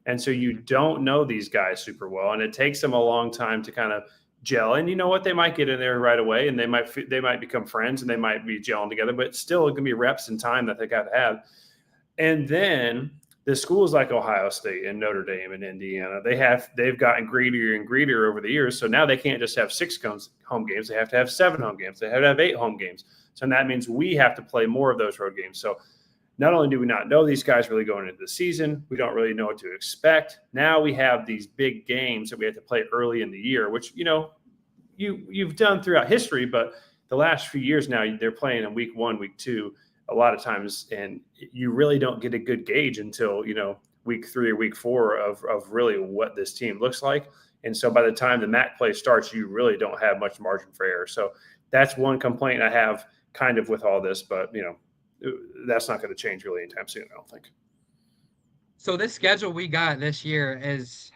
and so you Mhm. don't know these guys super well, and it takes them a long time to kind of gel. And you know what? They might get in there right away, and they might become friends, and they might be gelling together. But it's still going to be reps and time that they got to have. And then the schools like Ohio State and Notre Dame and Indiana, they've gotten greedier and greedier over the years. So now they can't just have 6 home games; they have to have 7 home games. They have to have 8 home games. So that means we have to play more of those road games. So not only do we not know these guys really going into the season, we don't really know what to expect. Now we have these big games that we have to play early in the year, which you've done throughout history, but the last few years now they're playing in week 1, week 2. A lot of times, and you really don't get a good gauge until, week 3 or week 4 of really what this team looks like. And so by the time the MAC play starts, you really don't have much margin for error. So that's one complaint I have kind of with all this, but that's not going to change really anytime soon, I don't think. So this schedule we got this year is,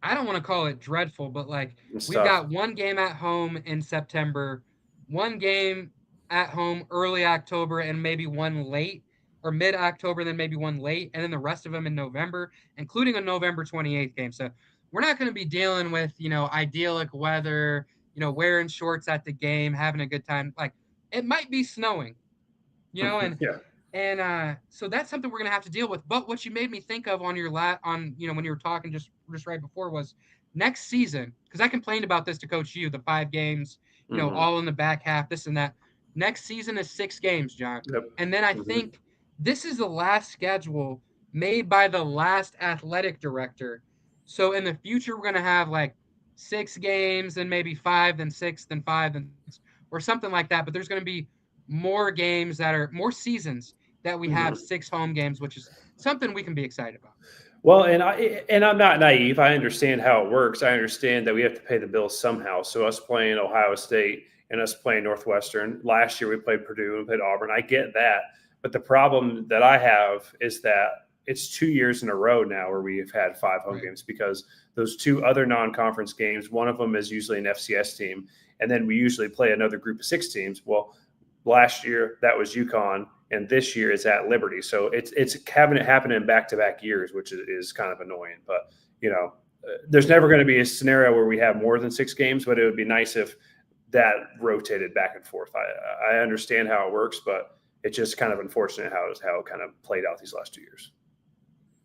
I don't want to call it dreadful, but It's we've tough. got 1 game at home in September, 1 game at home early October, and maybe 1 late or mid-October, then maybe 1 late, and then the rest of them in November, including a November 28th game. So we're not going to be dealing with, idyllic weather, wearing shorts at the game, having a good time. Like, it might be snowing, and Yeah. and so that's something we're gonna have to deal with. But what you made me think of on your when you were talking just right before was next season, because I complained about this to Coach U, the 5 games, all in the back half, this and that. Next season is 6 games, John. Yep. And then I think this is the last schedule made by the last athletic director. So in the future, we're gonna have 6 games, then maybe 5, then 6, then 5, then 6, or something like that. But there's gonna be more games that are more seasons that we have 6 home games, which is something we can be excited about. Well, and I'm not naive. I understand how it works. I understand that we have to pay the bills somehow. So us playing Ohio State and us playing Northwestern, last year we played Purdue and played Auburn. I get that. But the problem that I have is that it's 2 years in a row now where we have had 5 home games, because those 2 other non-conference games, one of them is usually an FCS team, and then we usually play another group of 6 teams. Well, last year that was UConn, and this year it's at Liberty. So it's having it happen in back-to-back years, which is kind of annoying. But, there's never going to be a scenario where we have more than 6 games, but it would be nice if that rotated back and forth. I understand how it works, but it's just kind of unfortunate how it kind of played out these last 2 years.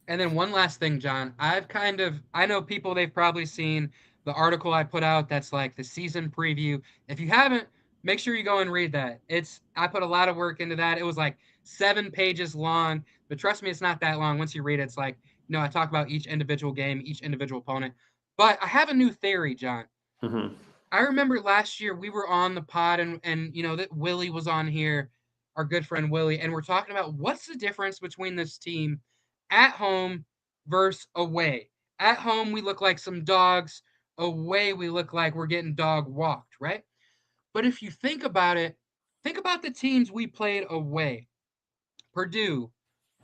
And then one last thing, John. I know people, they've probably seen the article I put out that's like the season preview. If you haven't, make sure you go and read that. I put a lot of work into that. It was 7 pages long, but trust me, it's not that long. Once you read it, it's I talk about each individual game, each individual opponent. But I have a new theory, John. Mm-hmm. I remember last year we were on the pod and that Willie was on here, our good friend Willie, and we're talking about what's the difference between this team at home versus away. At home, we look like some dogs. Away, we look like we're getting dog walked, right? But if you think about it, think about the teams we played away. Purdue,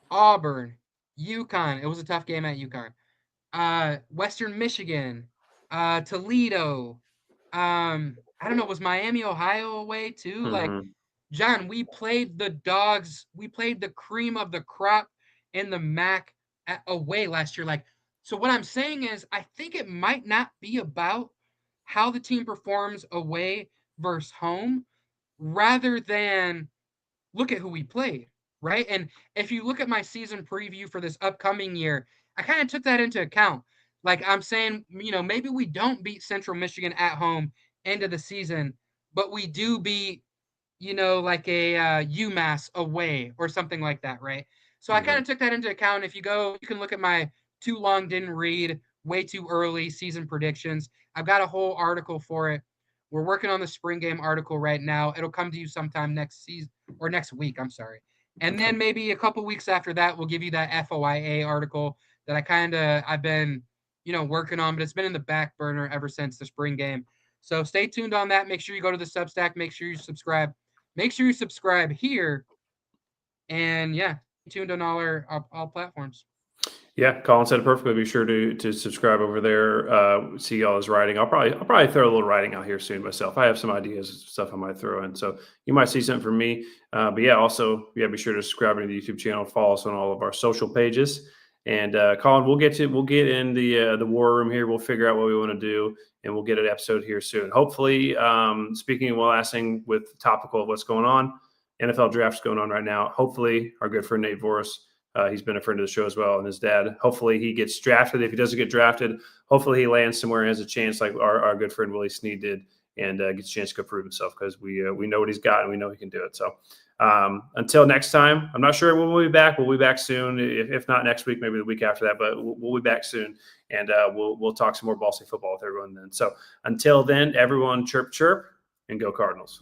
Auburn, UConn. It was a tough game at UConn. Western Michigan, Toledo. I don't know, was Miami, Ohio away too? John, we played the dogs. We played the cream of the crop in the MAC away last year. So what I'm saying is, I think it might not be about how the team performs away versus home, rather than look at who we played, right? And if you look at my season preview for this upcoming year, I kind of took that into account. I'm saying, maybe we don't beat Central Michigan at home end of the season, but we do beat, a UMass away or something like that, right? So I kind of took that into account. If you can look at my too long didn't read, way too early season predictions. I've got a whole article for it. We're working on the spring game article right now. It'll come to you sometime next season or next week. I'm sorry. And then maybe a couple weeks after that, we'll give you that FOIA article that I've been, working on, but it's been in the back burner ever since the spring game. So stay tuned on that. Make sure you go to the Substack. Make sure you subscribe. Make sure you subscribe here. And yeah, stay tuned on all platforms. Yeah, Colin said it perfectly. Be sure to subscribe over there. See all his writing. I'll probably throw a little writing out here soon myself. I have some ideas, stuff I might throw in. So you might see something from me. But yeah, also be sure to subscribe to the YouTube channel. Follow us on all of our social pages. And Colin, we'll get in the war room here. We'll figure out what we want to do, and we'll get an episode here soon. Hopefully, speaking of last thing with topical of what's going on, NFL draft's going on right now. Hopefully, our good friend Nate Voris, he's been a friend of the show as well, and his dad. Hopefully, he gets drafted. If he doesn't get drafted, hopefully he lands somewhere and has a chance like our good friend Willie Snead did, and gets a chance to go prove himself because we know what he's got and we know he can do it. So until next time, I'm not sure when we'll be back. We'll be back soon. If not next week, maybe the week after that, but we'll be back soon, and we'll talk some more Ball State football with everyone then. So until then, everyone chirp, chirp, and go Cardinals.